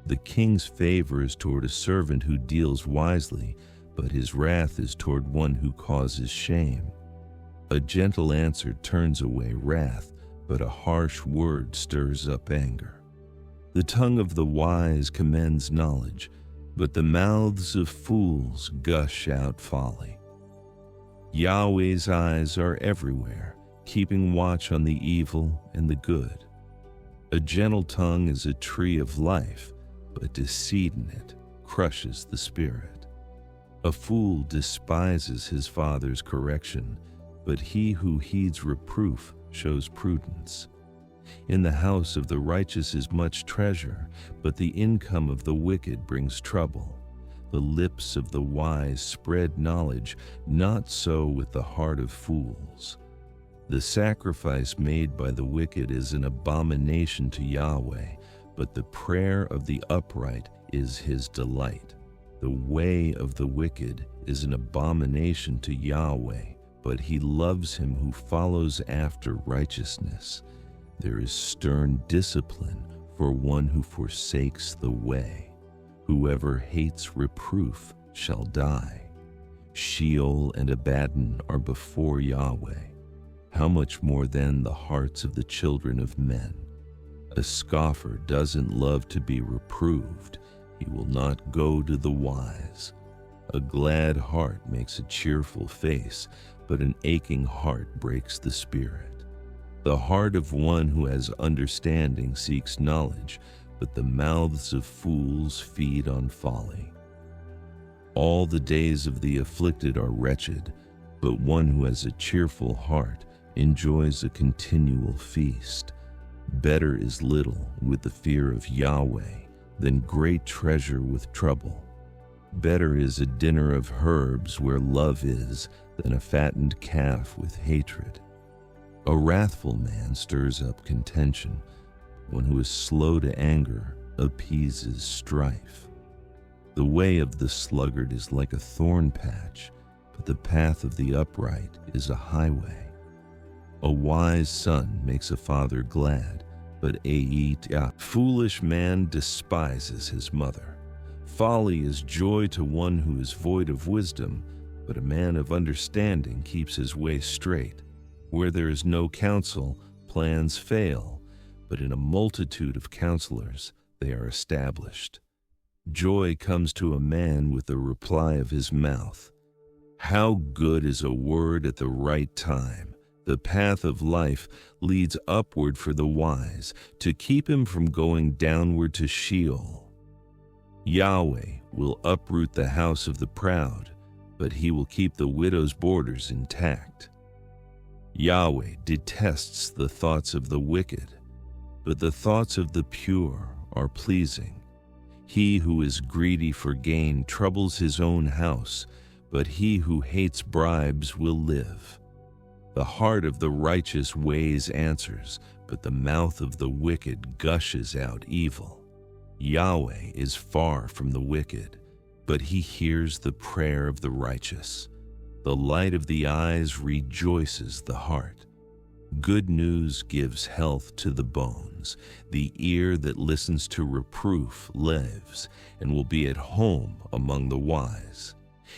The king's favor is toward a servant who deals wisely, but his wrath is toward one who causes shame. A gentle answer turns away wrath, but a harsh word stirs up anger. The tongue of the wise commends knowledge, but the mouths of fools gush out folly. Yahweh's eyes are everywhere, keeping watch on the evil and the good. A gentle tongue is a tree of life, but deceit in it crushes the spirit. A fool despises his father's correction, but he who heeds reproof shows prudence. In the house of the righteous is much treasure, but the income of the wicked brings trouble. The lips of the wise spread knowledge, not so with the heart of fools. The sacrifice made by the wicked is an abomination to Yahweh, but the prayer of the upright is his delight. The way of the wicked is an abomination to Yahweh, but he loves him who follows after righteousness. There is stern discipline for one who forsakes the way. Whoever hates reproof shall die. Sheol and Abaddon are before Yahweh. How much more then the hearts of the children of men? A scoffer doesn't love to be reproved. He will not go to the wise. A glad heart makes a cheerful face, but an aching heart breaks the spirit. The heart of one who has understanding seeks knowledge, but the mouths of fools feed on folly. All the days of the afflicted are wretched, but one who has a cheerful heart enjoys a continual feast. Better is little with the fear of Yahweh than great treasure with trouble. Better is a dinner of herbs where love is than a fattened calf with hatred. A wrathful man stirs up contention. One who is slow to anger appeases strife. The way of the sluggard is like a thorn patch, but the path of the upright is a highway. A wise son makes a father glad, but a foolish man despises his mother. Folly is joy to one who is void of wisdom, but a man of understanding keeps his way straight. Where there is no counsel, plans fail, but in a multitude of counselors they are established. Joy comes to a man with the reply of his mouth. How good is a word at the right time, The path of life leads upward for the wise, to keep him from going downward to Sheol. Yahweh will uproot the house of the proud, but he will keep the widow's borders intact. Yahweh detests the thoughts of the wicked, but the thoughts of the pure are pleasing. He who is greedy for gain troubles his own house, but he who hates bribes will live. The heart of the righteous weighs answers, but the mouth of the wicked gushes out evil. Yahweh is far from the wicked, but he hears the prayer of the righteous. The light of the eyes rejoices the heart. Good news gives health to the bones. The ear that listens to reproof lives and will be at home among the wise.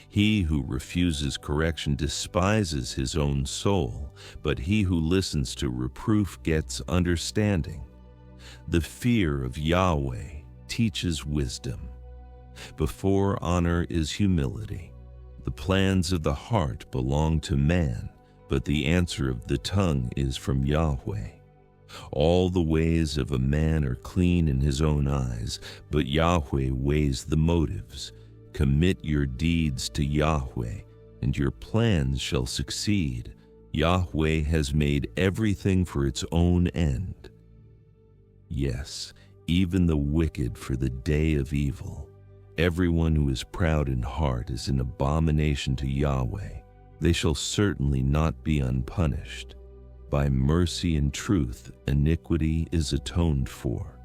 He who refuses correction despises his own soul, but he who listens to reproof gets understanding. The fear of Yahweh teaches wisdom. Before honor is humility. The plans of the heart belong to man, but the answer of the tongue is from Yahweh. All the ways of a man are clean in his own eyes, but Yahweh weighs the motives. Commit your deeds to Yahweh, and your plans shall succeed. Yahweh has made everything for its own end. Yes, even the wicked for the day of evil. Everyone who is proud in heart is an abomination to Yahweh. They shall certainly not be unpunished. By mercy and truth, iniquity is atoned for.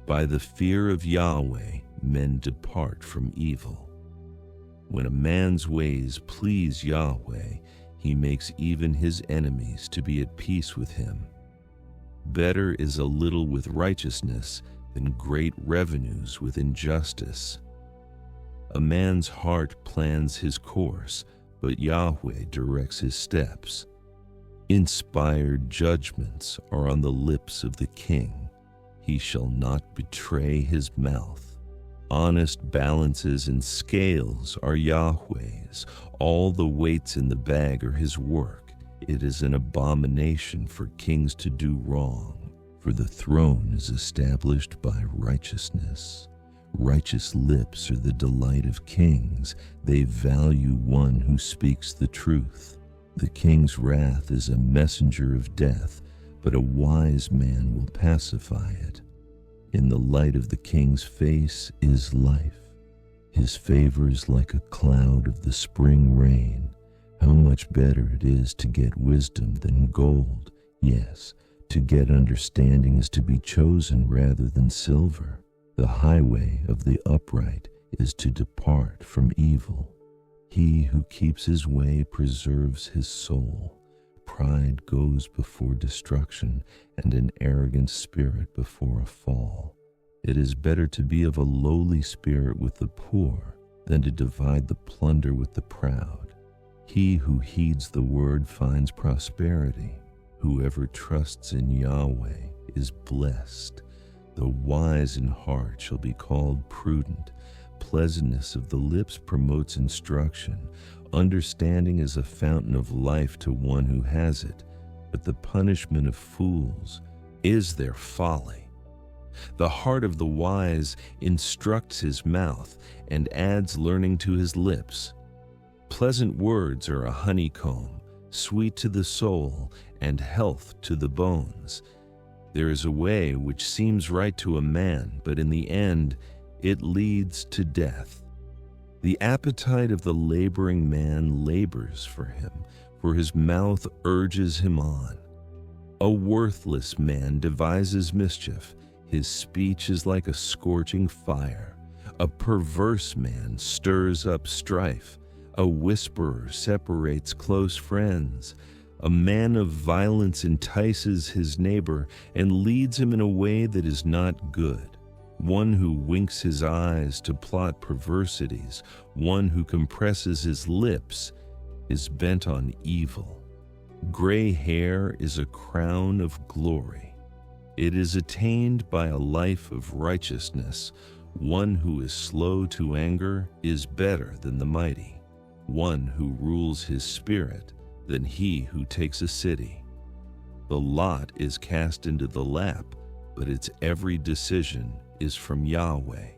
By the fear of Yahweh, men depart from evil. When a man's ways please Yahweh, he makes even his enemies to be at peace with him. Better is a little with righteousness than great revenues with injustice. A man's heart plans his course, but Yahweh directs his steps. Inspired judgments are on the lips of the king. He shall not betray his mouth. Honest balances and scales are Yahweh's. All the weights in the bag are his work. It is an abomination for kings to do wrong, for the throne is established by righteousness. Righteous lips are the delight of kings. They value one who speaks the truth. The king's wrath is a messenger of death, but a wise man will pacify it. In the light of the king's face is life. His favor is like a cloud of the spring rain. How much better it is to get wisdom than gold. Yes, to get understanding is to be chosen rather than silver. The highway of the upright is to depart from evil. He who keeps his way preserves his soul. Pride goes before destruction, and an arrogant spirit before a fall. It is better to be of a lowly spirit with the poor than to divide the plunder with the proud. He who heeds the word finds prosperity. Whoever trusts in Yahweh is blessed. The wise in heart shall be called prudent. Pleasantness of the lips promotes instruction. Understanding is a fountain of life to one who has it, but the punishment of fools is their folly. The heart of the wise instructs his mouth and adds learning to his lips. Pleasant words are a honeycomb, sweet to the soul and health to the bones. There is a way which seems right to a man, but in the end it leads to death. The appetite of the laboring man labors for him, for his mouth urges him on. A worthless man devises mischief. His speech is like a scorching fire. A perverse man stirs up strife. A whisperer separates close friends. A man of violence entices his neighbor and leads him in a way that is not good. One who winks his eyes to plot perversities, one who compresses his lips, is bent on evil. Gray hair is a crown of glory. It is attained by a life of righteousness. One who is slow to anger is better than the mighty. One who rules his spirit than he who takes a city. The lot is cast into the lap, but its every decision is from Yahweh.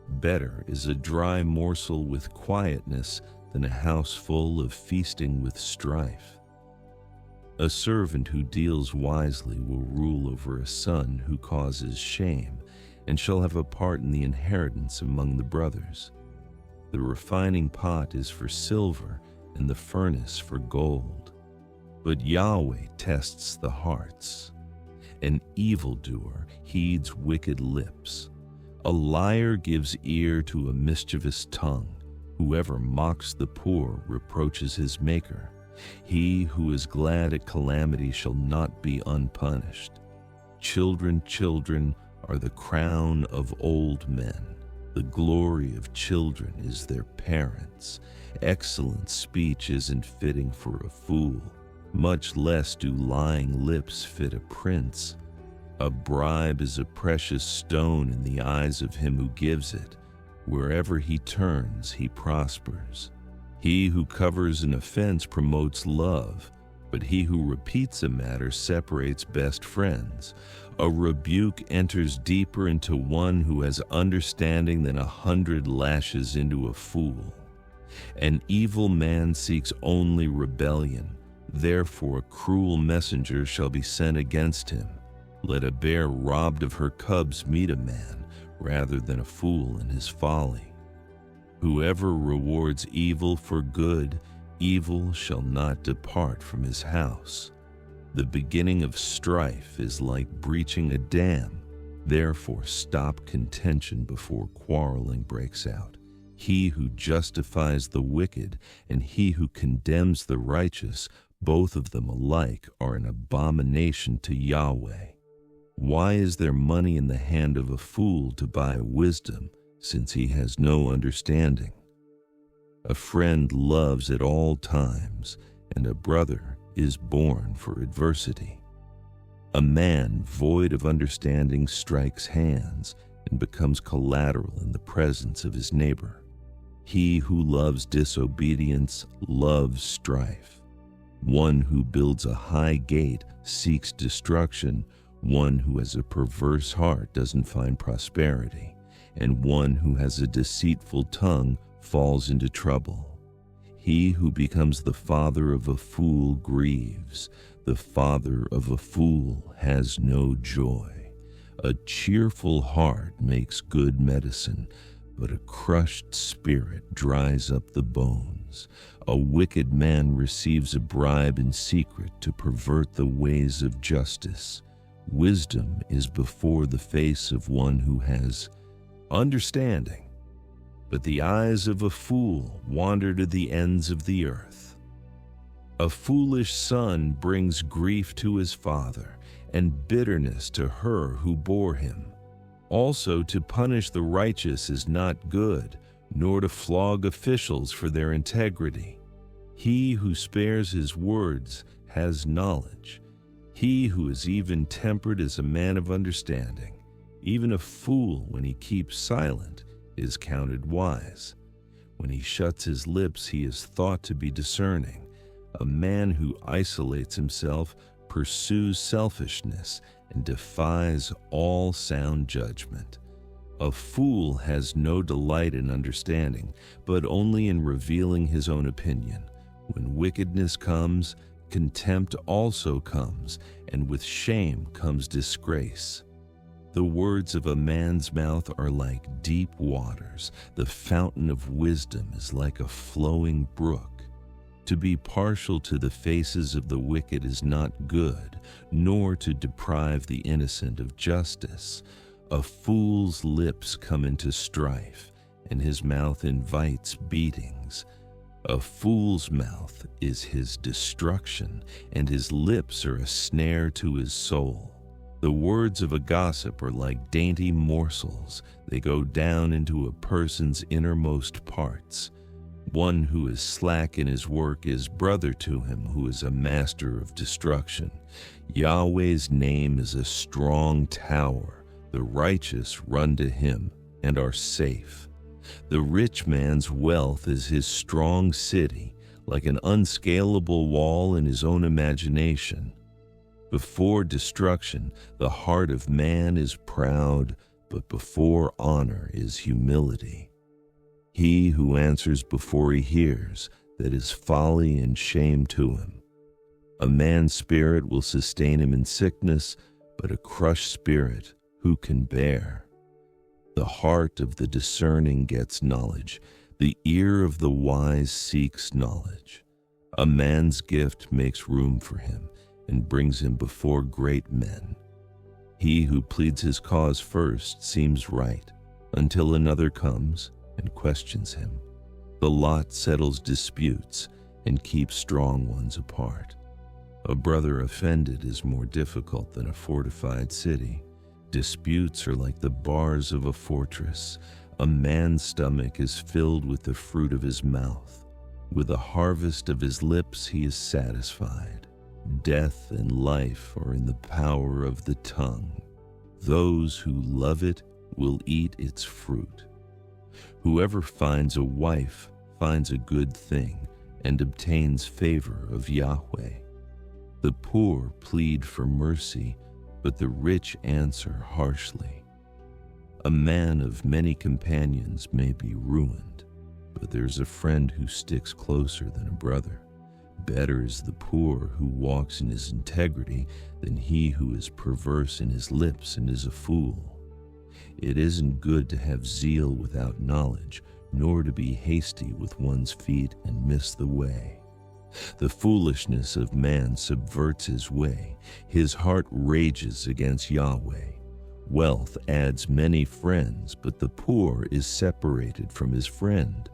Better is a dry morsel with quietness than a house full of feasting with strife. A servant who deals wisely will rule over a son who causes shame, and shall have a part in the inheritance among the brothers. The refining pot is for silver, and the furnace for gold. But Yahweh tests the hearts. An evildoer heeds wicked lips. A liar gives ear to a mischievous tongue. Whoever mocks the poor reproaches his maker. He who is glad at calamity shall not be unpunished. Children are the crown of old men. The glory of children is their parents. Excellent speech isn't fitting for a fool. Much less do lying lips fit a prince. A bribe is a precious stone in the eyes of him who gives it. Wherever he turns, he prospers. He who covers an offense promotes love, but he who repeats a matter separates best friends. A rebuke enters deeper into one who has understanding than 100 lashes into a fool. An evil man seeks only rebellion. Therefore a cruel messenger shall be sent against him. Let a bear robbed of her cubs meet a man, rather than a fool in his folly. Whoever rewards evil for good, evil shall not depart from his house. The beginning of strife is like breaching a dam. Therefore stop contention before quarreling breaks out. He who justifies the wicked and he who condemns the righteous, both of them alike are an abomination to Yahweh. Why is there money in the hand of a fool to buy wisdom, since he has no understanding? A friend loves at all times, and a brother is born for adversity. A man void of understanding strikes hands and becomes collateral in the presence of his neighbor. He who loves disobedience loves strife. One who builds a high gate seeks destruction. One who has a perverse heart doesn't find prosperity, and one who has a deceitful tongue falls into trouble. He who becomes the father of a fool grieves. The father of a fool has no joy. A cheerful heart makes good medicine, but a crushed spirit dries up the bones. A wicked man receives a bribe in secret to pervert the ways of justice. Wisdom is before the face of one who has understanding, but the eyes of a fool wander to the ends of the earth. A foolish son brings grief to his father, and bitterness to her who bore him. Also, to punish the righteous is not good, nor to flog officials for their integrity. He who spares his words has knowledge. He who is even-tempered is a man of understanding. Even a fool, when he keeps silent, is counted wise. When he shuts his lips, he is thought to be discerning. A man who isolates himself pursues selfishness and defies all sound judgment. A fool has no delight in understanding, but only in revealing his own opinion. When wickedness comes, contempt also comes, and with shame comes disgrace. The words of a man's mouth are like deep waters. The fountain of wisdom is like a flowing brook. To be partial to the faces of the wicked is not good, nor to deprive the innocent of justice. A fool's lips come into strife, and his mouth invites beatings. A fool's mouth is his destruction, and his lips are a snare to his soul. The words of a gossip are like dainty morsels. They go down into a person's innermost parts. One who is slack in his work is brother to him who is a master of destruction. Yahweh's name is a strong tower. The righteous run to him and are safe. The rich man's wealth is his strong city, like an unscalable wall in his own imagination. Before destruction, the heart of man is proud, but before honor is humility. He who answers before he hears, that is folly and shame to him. A man's spirit will sustain him in sickness, but a crushed spirit who can bear? The heart of the discerning gets knowledge, the ear of the wise seeks knowledge. A man's gift makes room for him and brings him before great men. He who pleads his cause first seems right, until another comes and questions him. The lot settles disputes and keeps strong ones apart. A brother offended is more difficult than a fortified city. Disputes are like the bars of a fortress. A man's stomach is filled with the fruit of his mouth. With the harvest of his lips he is satisfied. Death and life are in the power of the tongue. Those who love it will eat its fruit. Whoever finds a wife finds a good thing and obtains favor of Yahweh. The poor plead for mercy, but the rich answer harshly. A man of many companions may be ruined, but there's a friend who sticks closer than a brother. Better is the poor who walks in his integrity than he who is perverse in his lips and is a fool. It isn't good to have zeal without knowledge, nor to be hasty with one's feet and miss the way. The foolishness of man subverts his way. His heart rages against Yahweh. Wealth adds many friends, but the poor is separated from his friend.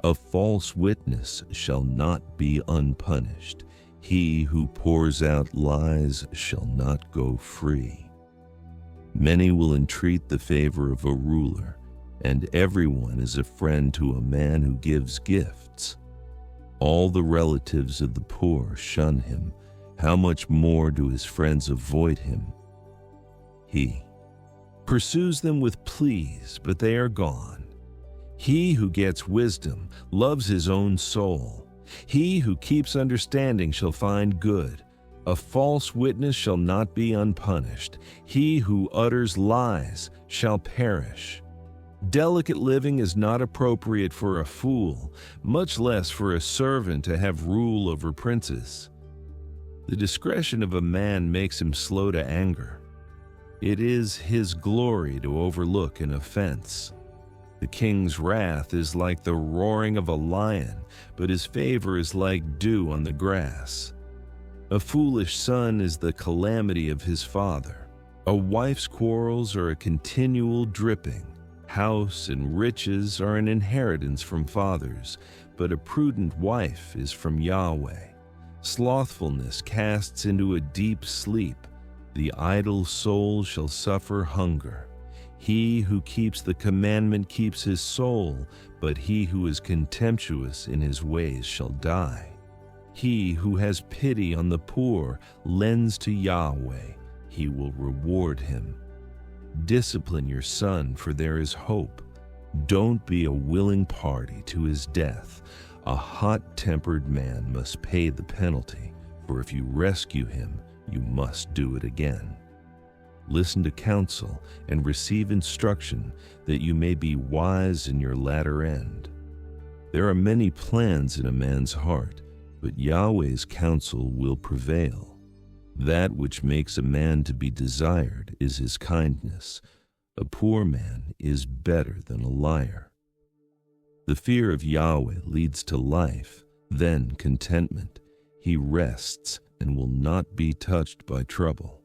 A false witness shall not be unpunished. He who pours out lies shall not go free. Many will entreat the favor of a ruler, and everyone is a friend to a man who gives gifts. All the relatives of the poor shun him. How much more do his friends avoid him? He pursues them with pleas, but they are gone. He who gets wisdom loves his own soul. He who keeps understanding shall find good. A false witness shall not be unpunished. He who utters lies shall perish. Delicate living is not appropriate for a fool, much less for a servant to have rule over princes. The discretion of a man makes him slow to anger. It is his glory to overlook an offense. The king's wrath is like the roaring of a lion, but his favor is like dew on the grass. A foolish son is the calamity of his father. A wife's quarrels are a continual dripping. House and riches are an inheritance from fathers, but a prudent wife is from Yahweh. Slothfulness casts into a deep sleep. The idle soul shall suffer hunger. He who keeps the commandment keeps his soul, but he who is contemptuous in his ways shall die. He who has pity on the poor lends to Yahweh. He will reward him. Discipline your son, for there is hope. Don't be a willing party to his death. A hot-tempered man must pay the penalty, for if you rescue him, you must do it again. Listen to counsel and receive instruction, that you may be wise in your latter end. There are many plans in a man's heart, but Yahweh's counsel will prevail. That which makes a man to be desired is his kindness. A poor man is better than a liar. The fear of Yahweh leads to life, then contentment. He rests and will not be touched by trouble.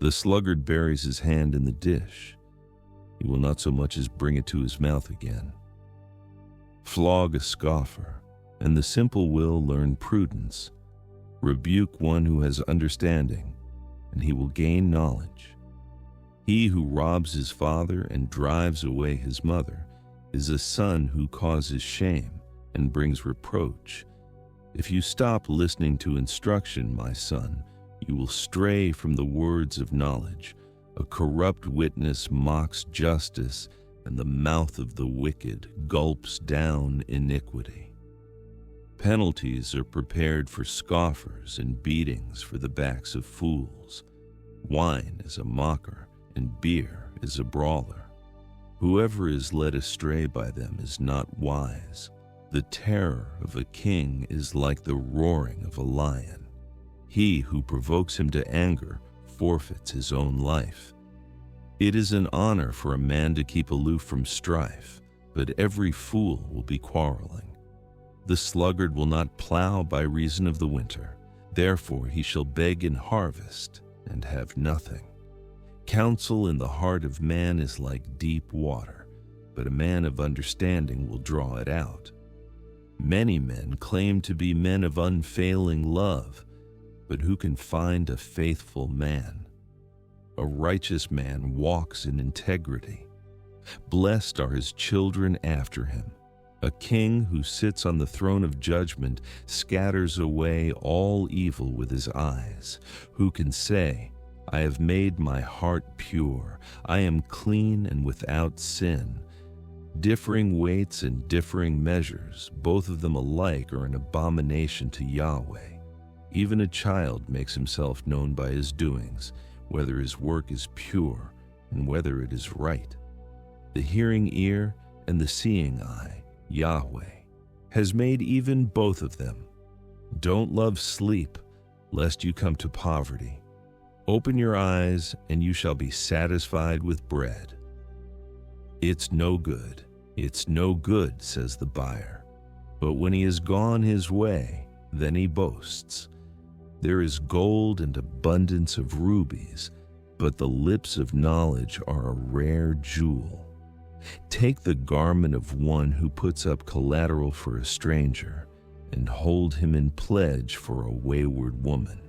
The sluggard buries his hand in the dish. He will not so much as bring it to his mouth again. Flog a scoffer, and the simple will learn prudence. Rebuke one who has understanding, and he will gain knowledge. He who robs his father and drives away his mother is a son who causes shame and brings reproach. If you stop listening to instruction, my son, you will stray from the words of knowledge. A corrupt witness mocks justice, and the mouth of the wicked gulps down iniquity. Penalties are prepared for scoffers and beatings for the backs of fools. Wine is a mocker, and beer is a brawler. Whoever is led astray by them is not wise. The terror of a king is like the roaring of a lion. He who provokes him to anger forfeits his own life. It is an honor for a man to keep aloof from strife, but every fool will be quarreling. The sluggard will not plow by reason of the winter, therefore he shall beg in harvest and have nothing. Counsel in the heart of man is like deep water, but a man of understanding will draw it out. Many men claim to be men of unfailing love, but who can find a faithful man? A righteous man walks in integrity. Blessed are his children after him. A king who sits on the throne of judgment scatters away all evil with his eyes. Who can say, I have made my heart pure, I am clean and without sin? Differing weights and differing measures, both of them alike, are an abomination to Yahweh. Even a child makes himself known by his doings, whether his work is pure and whether it is right. The hearing ear and the seeing eye, Yahweh, has made even both of them. Don't love sleep, lest you come to poverty. Open your eyes, and you shall be satisfied with bread. It's no good, says the buyer. But when he has gone his way, then he boasts. There is gold and abundance of rubies, but the lips of knowledge are a rare jewel. Take the garment of one who puts up collateral for a stranger, and hold him in pledge for a wayward woman.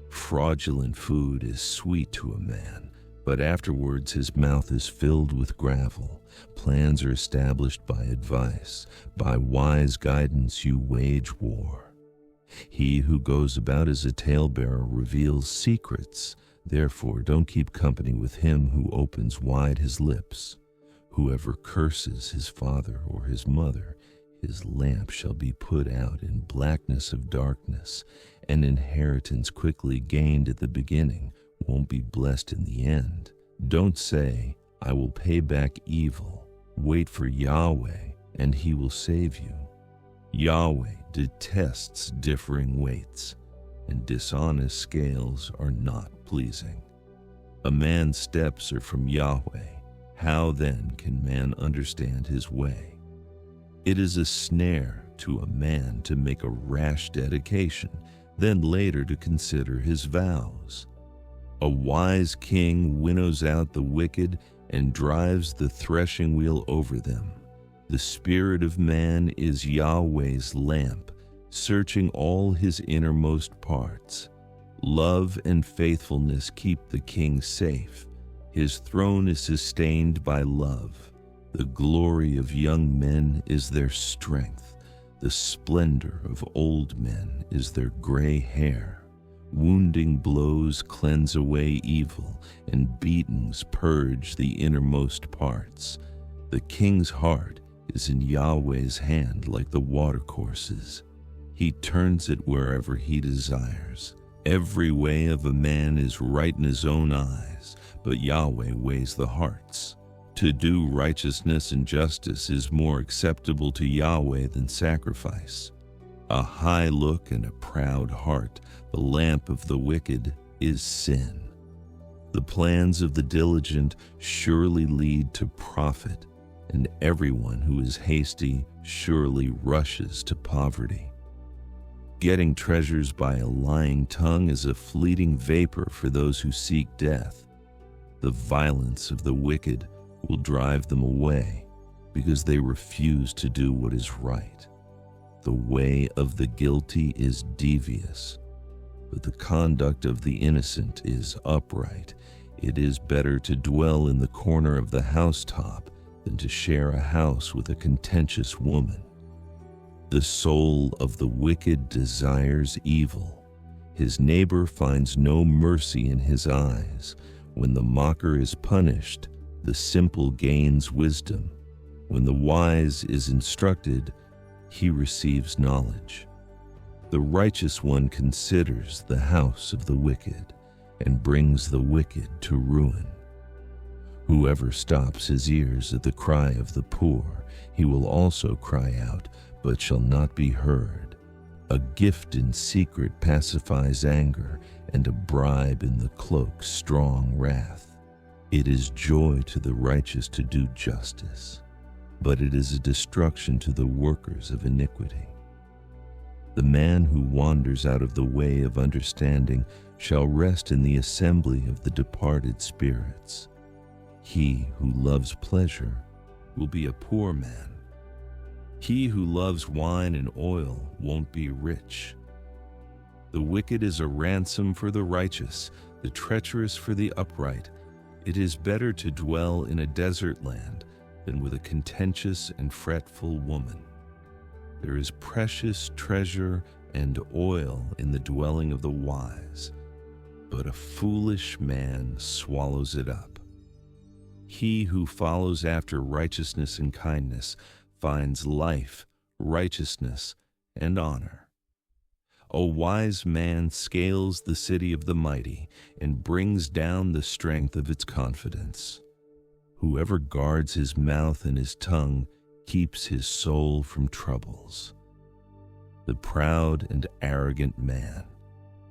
Fraudulent food is sweet to a man, but afterwards his mouth is filled with gravel. Plans are established by advice. By wise guidance you wage war. He who goes about as a talebearer reveals secrets. Therefore don't keep company with him who opens wide his lips. Whoever curses his father or his mother, his lamp shall be put out in blackness of darkness. An inheritance quickly gained at the beginning won't be blessed in the end. Don't say, I will pay back evil. Wait for Yahweh, and he will save you. Yahweh detests differing weights, and dishonest scales are not pleasing. A man's steps are from Yahweh. How then can man understand his way? It is a snare to a man to make a rash dedication, then later to consider his vows. A wise king winnows out the wicked and drives the threshing wheel over them. The spirit of man is Yahweh's lamp, searching all his innermost parts. Love and faithfulness keep the king safe. His throne is sustained by love. The glory of young men is their strength. The splendor of old men is their gray hair. Wounding blows cleanse away evil, and beatings purge the innermost parts. The king's heart is in Yahweh's hand like the watercourses. He turns it wherever he desires. Every way of a man is right in his own eyes, but Yahweh weighs the hearts. To do righteousness and justice is more acceptable to Yahweh than sacrifice. A high look and a proud heart, the lamp of the wicked, is sin. The plans of the diligent surely lead to profit, and everyone who is hasty surely rushes to poverty. Getting treasures by a lying tongue is a fleeting vapor for those who seek death. The violence of the wicked will drive them away because they refuse to do what is right. The way of the guilty is devious, but the conduct of the innocent is upright. It is better to dwell in the corner of the housetop than to share a house with a contentious woman. The soul of the wicked desires evil. His neighbor finds no mercy in his eyes. When the mocker is punished, the simple gains wisdom. When the wise is instructed, he receives knowledge. The righteous one considers the house of the wicked and brings the wicked to ruin. Whoever stops his ears at the cry of the poor, he will also cry out, but shall not be heard. A gift in secret pacifies anger, and a bribe in the cloak strong wrath. It is joy to the righteous to do justice, but it is a destruction to the workers of iniquity. The man who wanders out of the way of understanding shall rest in the assembly of the departed spirits. He who loves pleasure will be a poor man. He who loves wine and oil won't be rich. The wicked is a ransom for the righteous, the treacherous for the upright. It is better to dwell in a desert land than with a contentious and fretful woman. There is precious treasure and oil in the dwelling of the wise, but a foolish man swallows it up. He who follows after righteousness and kindness finds life, righteousness, and honor. A wise man scales the city of the mighty and brings down the strength of its confidence. Whoever guards his mouth and his tongue keeps his soul from troubles. The proud and arrogant man,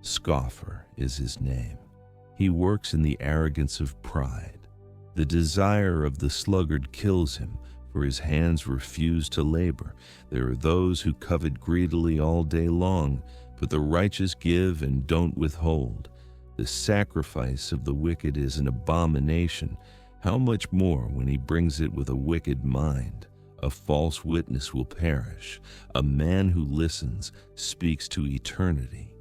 scoffer is his name. He works in the arrogance of pride. The desire of the sluggard kills him, for his hands refuse to labor. There are those who covet greedily all day long, but the righteous give and don't withhold. The sacrifice of the wicked is an abomination. How much more when he brings it with a wicked mind? A false witness will perish. A man who listens speaks to eternity.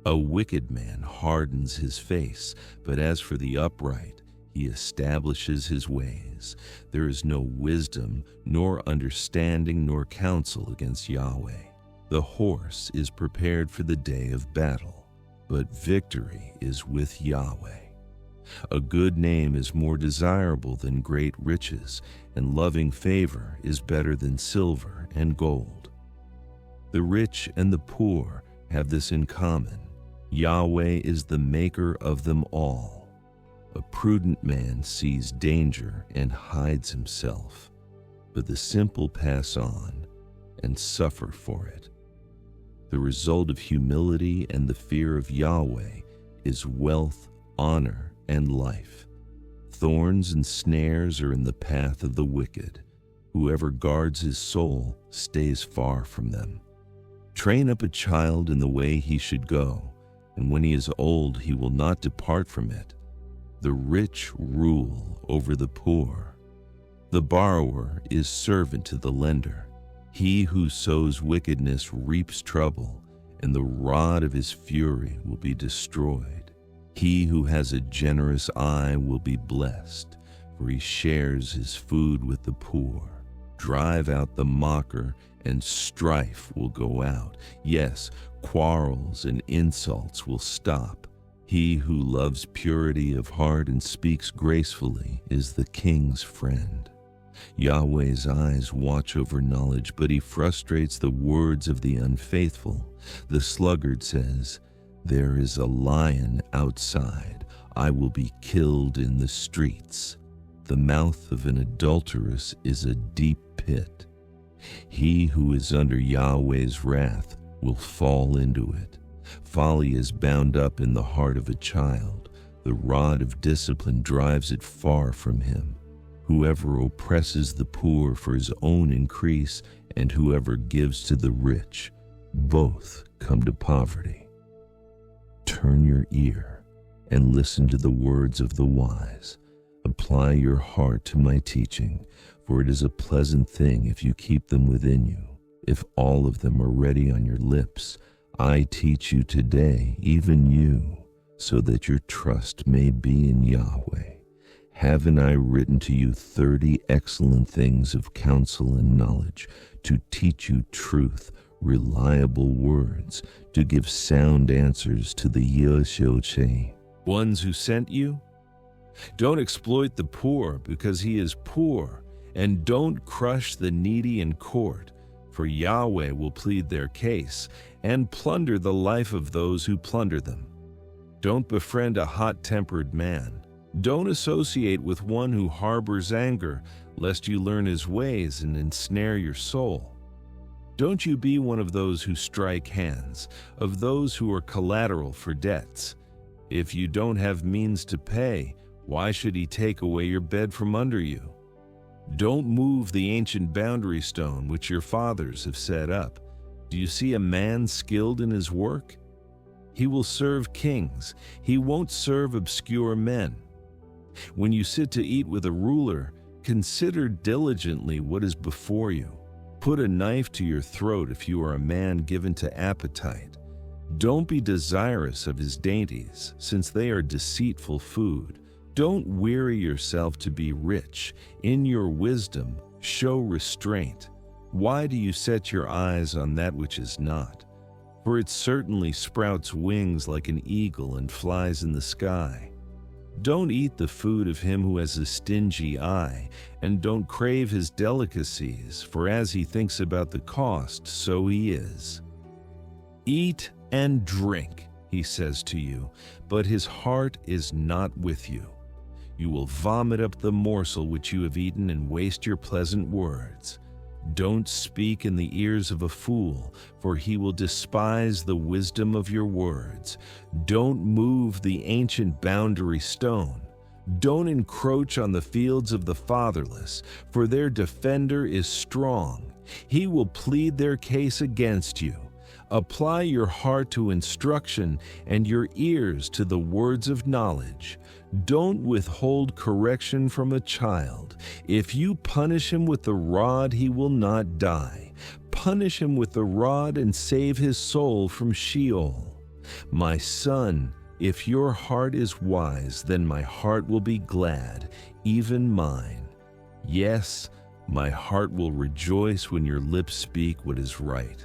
A wicked man hardens his face, but as for the upright, he establishes his ways. There is no wisdom, nor understanding, nor counsel against Yahweh. The horse is prepared for the day of battle, but victory is with Yahweh. A good name is more desirable than great riches, and loving favor is better than silver and gold. The rich and the poor have this in common: Yahweh is the maker of them all. A prudent man sees danger and hides himself, but the simple pass on and suffer for it. The result of humility and the fear of Yahweh is wealth, honor, and life. Thorns and snares are in the path of the wicked. Whoever guards his soul stays far from them. Train up a child in the way he should go, and when he is old he will not depart from it. The rich rule over the poor. The borrower is servant to the lender. He who sows wickedness reaps trouble, and the rod of his fury will be destroyed. He who has a generous eye will be blessed, for he shares his food with the poor. Drive out the mocker, and strife will go out. Yes, quarrels and insults will stop. He who loves purity of heart and speaks gracefully is the king's friend. Yahweh's eyes watch over knowledge, but he frustrates the words of the unfaithful. The sluggard says, "There is a lion outside. I will be killed in the streets." The mouth of an adulteress is a deep pit. He who is under Yahweh's wrath will fall into it. Folly is bound up in the heart of a child. The rod of discipline drives it far from him. Whoever oppresses the poor for his own increase, and whoever gives to the rich, both come to poverty. Turn your ear and listen to the words of the wise. Apply your heart to my teaching, for it is a pleasant thing if you keep them within you. If all of them are ready on your lips, I teach you today, even you, so that your trust may be in Yahweh. Haven't I written to you 30 excellent things of counsel and knowledge, to teach you truth, reliable words, to give sound answers to the Yoshoche, ones who sent you? Don't exploit the poor because he is poor, and don't crush the needy in court, for Yahweh will plead their case and plunder the life of those who plunder them. Don't befriend a hot-tempered man. Don't associate with one who harbors anger, lest you learn his ways and ensnare your soul. Don't you be one of those who strike hands, of those who are collateral for debts. If you don't have means to pay, why should he take away your bed from under you? Don't move the ancient boundary stone which your fathers have set up. Do you see a man skilled in his work? He will serve kings. He won't serve obscure men. When you sit to eat with a ruler, consider diligently what is before you. Put a knife to your throat if you are a man given to appetite. Don't be desirous of his dainties, since they are deceitful food. Don't weary yourself to be rich. In your wisdom, show restraint. Why do you set your eyes on that which is not? For it certainly sprouts wings like an eagle and flies in the sky. Don't eat the food of him who has a stingy eye, and don't crave his delicacies, for as he thinks about the cost, so he is. Eat and drink, he says to you, but his heart is not with you. You will vomit up the morsel which you have eaten and waste your pleasant words. Don't speak in the ears of a fool, for he will despise the wisdom of your words. Don't move the ancient boundary stone. Don't encroach on the fields of the fatherless, for their defender is strong. He will plead their case against you. Apply your heart to instruction and your ears to the words of knowledge. Don't withhold correction from a child. If you punish him with the rod, he will not die. Punish him with the rod and save his soul from Sheol. My son, if your heart is wise, then my heart will be glad, even mine. Yes, my heart will rejoice when your lips speak what is right.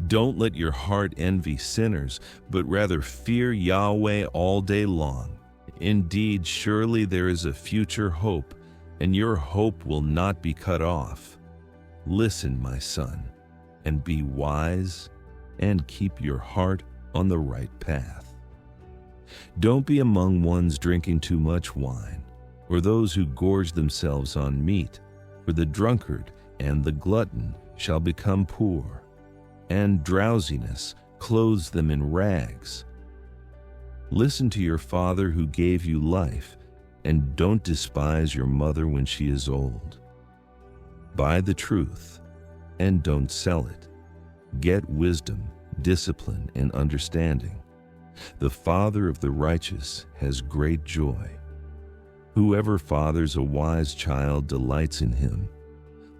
Don't let your heart envy sinners, but rather fear Yahweh all day long. Indeed, surely there is a future hope, and your hope will not be cut off. Listen, my son, and be wise, and keep your heart on the right path. Don't be among ones drinking too much wine, or those who gorge themselves on meat, for the drunkard and the glutton shall become poor, and drowsiness clothes them in rags. Listen to your father who gave you life, and don't despise your mother when she is old. Buy the truth, and don't sell it. Get wisdom, discipline, and understanding. The father of the righteous has great joy. Whoever fathers a wise child delights in him.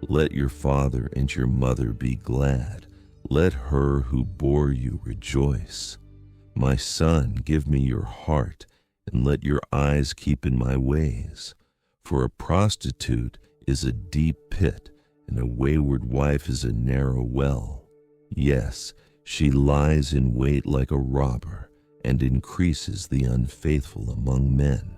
Let your father and your mother be glad. Let her who bore you rejoice. My son, give me your heart, and let your eyes keep in my ways. For a prostitute is a deep pit, and a wayward wife is a narrow well. Yes, she lies in wait like a robber, and increases the unfaithful among men.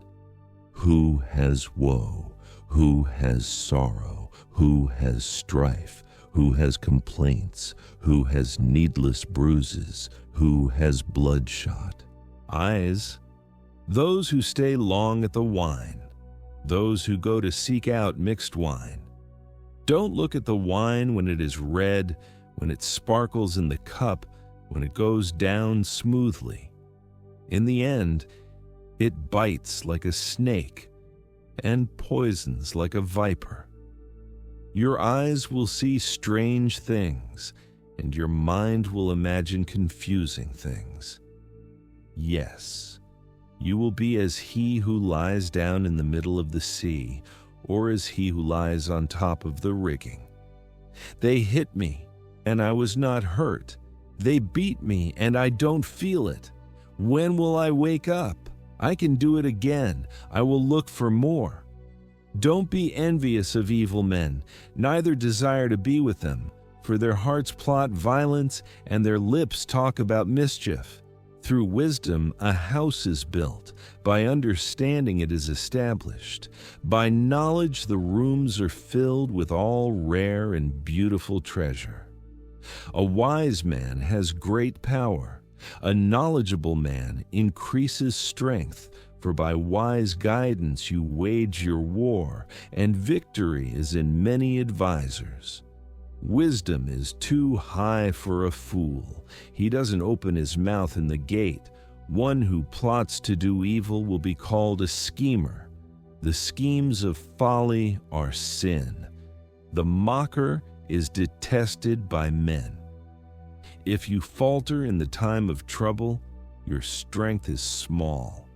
Who has woe? Who has sorrow? Who has strife? Who has complaints? Who has needless bruises? Who has bloodshot? Eyes, those who stay long at the wine, those who go to seek out mixed wine. Don't look at the wine when it is red, when it sparkles in the cup, when it goes down smoothly. In the end, it bites like a snake and poisons like a viper. Your eyes will see strange things, and your mind will imagine confusing things. Yes, you will be as he who lies down in the middle of the sea, or as he who lies on top of the rigging. They hit me, and I was not hurt. They beat me, and I don't feel it. When will I wake up? I can do it again. I will look for more. Don't be envious of evil men, neither desire to be with them, for their hearts plot violence, and their lips talk about mischief. Through wisdom a house is built, by understanding it is established. By knowledge the rooms are filled with all rare and beautiful treasure. A wise man has great power. A knowledgeable man increases strength, for by wise guidance you wage your war, and victory is in many advisers. Wisdom is too high for a fool. He doesn't open his mouth in the gate. One who plots to do evil will be called a schemer. The schemes of folly are sin. The mocker is detested by men. If you falter in the time of trouble, your strength is small.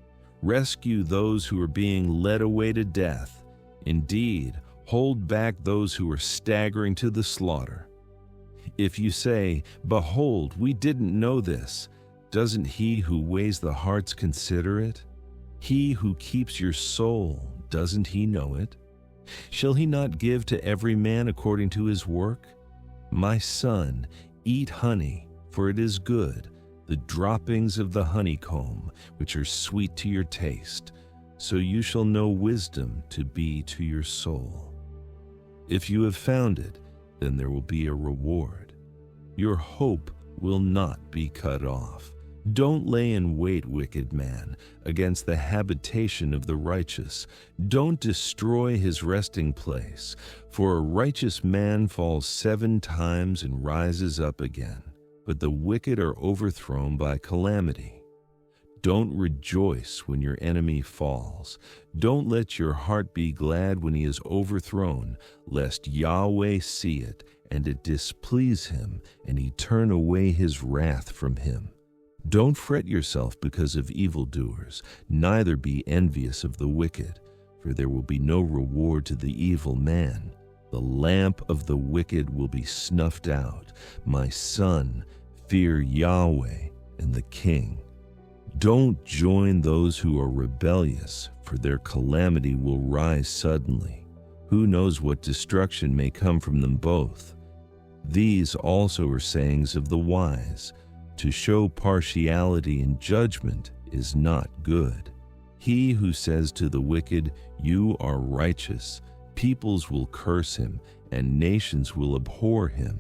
Rescue those who are being led away to death. Indeed, hold back those who are staggering to the slaughter. If you say, "Behold, we didn't know this," doesn't he who weighs the hearts consider it? He who keeps your soul, doesn't he know it? Shall he not give to every man according to his work? My son, eat honey, for it is good, the droppings of the honeycomb, which are sweet to your taste, so you shall know wisdom to be to your soul. If you have found it, then there will be a reward. Your hope will not be cut off. Don't lay in wait, wicked man, against the habitation of the righteous. Don't destroy his resting place, for a righteous man falls 7 times and rises up again, but the wicked are overthrown by calamity. Don't rejoice when your enemy falls. Don't let your heart be glad when he is overthrown, lest Yahweh see it, and it displease him, and he turn away his wrath from him. Don't fret yourself because of evildoers, neither be envious of the wicked, for there will be no reward to the evil man. The lamp of the wicked will be snuffed out. My son, fear Yahweh and the king. Don't join those who are rebellious, for their calamity will rise suddenly. Who knows what destruction may come from them both? These also are sayings of the wise. To show partiality in judgment is not good. He who says to the wicked, "You are righteous," peoples will curse him, and nations will abhor him.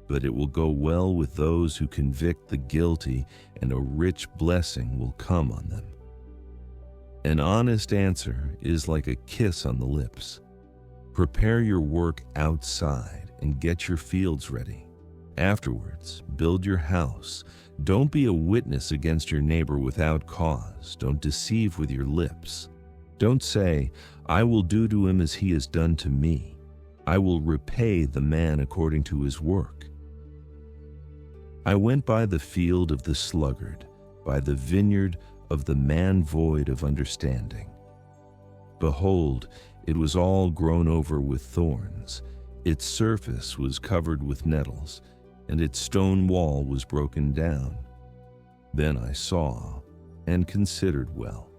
But it will go well with those who convict the guilty, and a rich blessing will come on them. An honest answer is like a kiss on the lips. Prepare your work outside and get your fields ready. Afterwards, build your house. Don't be a witness against your neighbor without cause. Don't deceive with your lips. Don't say, "I will do to him as he has done to me. I will repay the man according to his work." I went by the field of the sluggard, by the vineyard of the man void of understanding. Behold, it was all grown over with thorns. Its surface was covered with nettles, and its stone wall was broken down. Then I saw and considered well.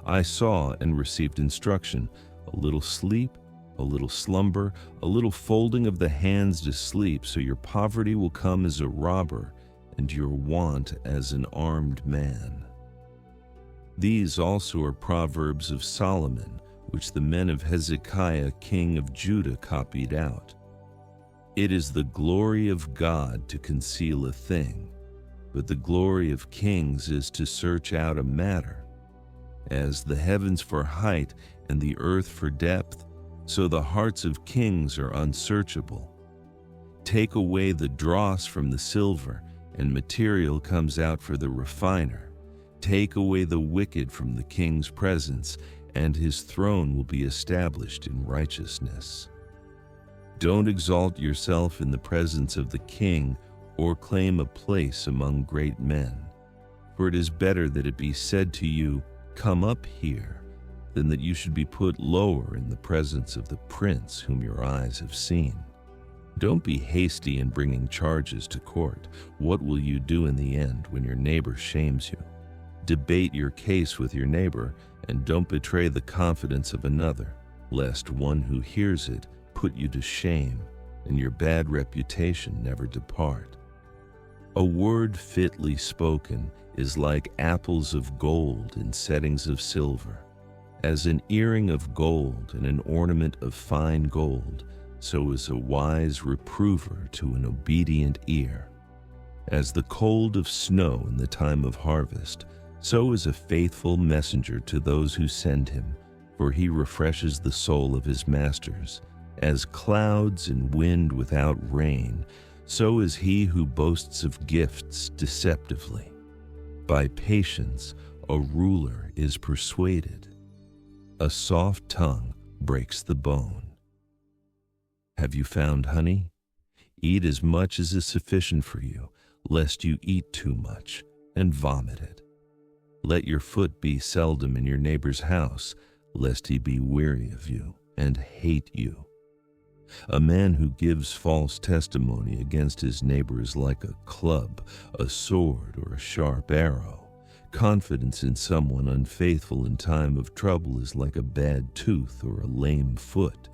I saw and received instruction, a little sleep, a little slumber, a little folding of the hands to sleep, so your poverty will come as a robber, and your want as an armed man. These also are Proverbs of Solomon, which the men of Hezekiah, king of Judah, copied out. It is the glory of God to conceal a thing, but the glory of kings is to search out a matter. As the heavens for height and the earth for depth, so the hearts of kings are unsearchable. Take away the dross from the silver, and material comes out for the refiner. Take away the wicked from the king's presence, and his throne will be established in righteousness. Don't exalt yourself in the presence of the king, or claim a place among great men. For it is better that it be said to you, "Come up here," than that you should be put lower in the presence of the prince whom your eyes have seen. Don't be hasty in bringing charges to court. What will you do in the end when your neighbor shames you? Debate your case with your neighbor, and don't betray the confidence of another, lest one who hears it put you to shame, and your bad reputation never depart. A word fitly spoken is like apples of gold in settings of silver. As an earring of gold and an ornament of fine gold, so is a wise reprover to an obedient ear. As the cold of snow in the time of harvest, so is a faithful messenger to those who send him, for he refreshes the soul of his masters. As clouds and wind without rain, so is he who boasts of gifts deceptively. By patience a ruler is persuaded. A soft tongue breaks the bone. Have you found honey? Eat as much as is sufficient for you, lest you eat too much and vomit it. Let your foot be seldom in your neighbor's house, lest he be weary of you and hate you. A man who gives false testimony against his neighbor is like a club, a sword, or a sharp arrow. Confidence in someone unfaithful in time of trouble is like a bad tooth or a lame foot.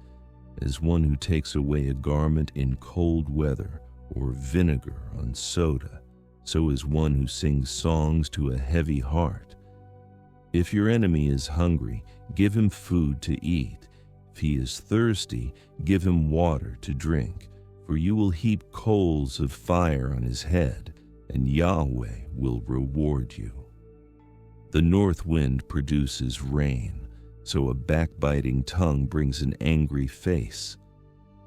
As one who takes away a garment in cold weather, or vinegar on soda, so is one who sings songs to a heavy heart. If your enemy is hungry, give him food to eat. If he is thirsty, give him water to drink, for you will heap coals of fire on his head, and Yahweh will reward you. The north wind produces rain, so a backbiting tongue brings an angry face.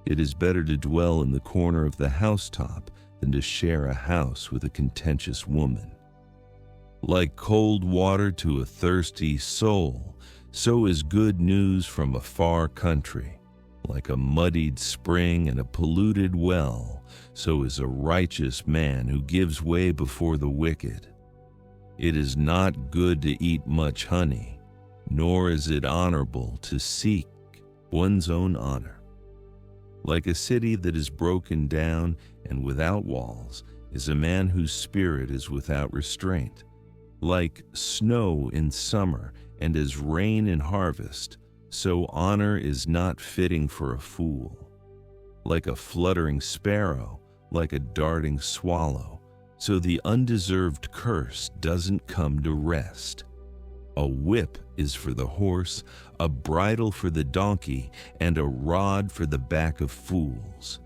It is better to dwell in the corner of the housetop than to share a house with a contentious woman. Like cold water to a thirsty soul, so is good news from a far country. Like a muddied spring and a polluted well, so is a righteous man who gives way before the wicked. It is not good to eat much honey, nor is it honorable to seek one's own honor. Like a city that is broken down and without walls is a man whose spirit is without restraint. Like snow in summer and as rain in harvest, so honor is not fitting for a fool. Like a fluttering sparrow, like a darting swallow, so the undeserved curse doesn't come to rest. A whip is for the horse, a bridle for the donkey, and a rod for the back of fools.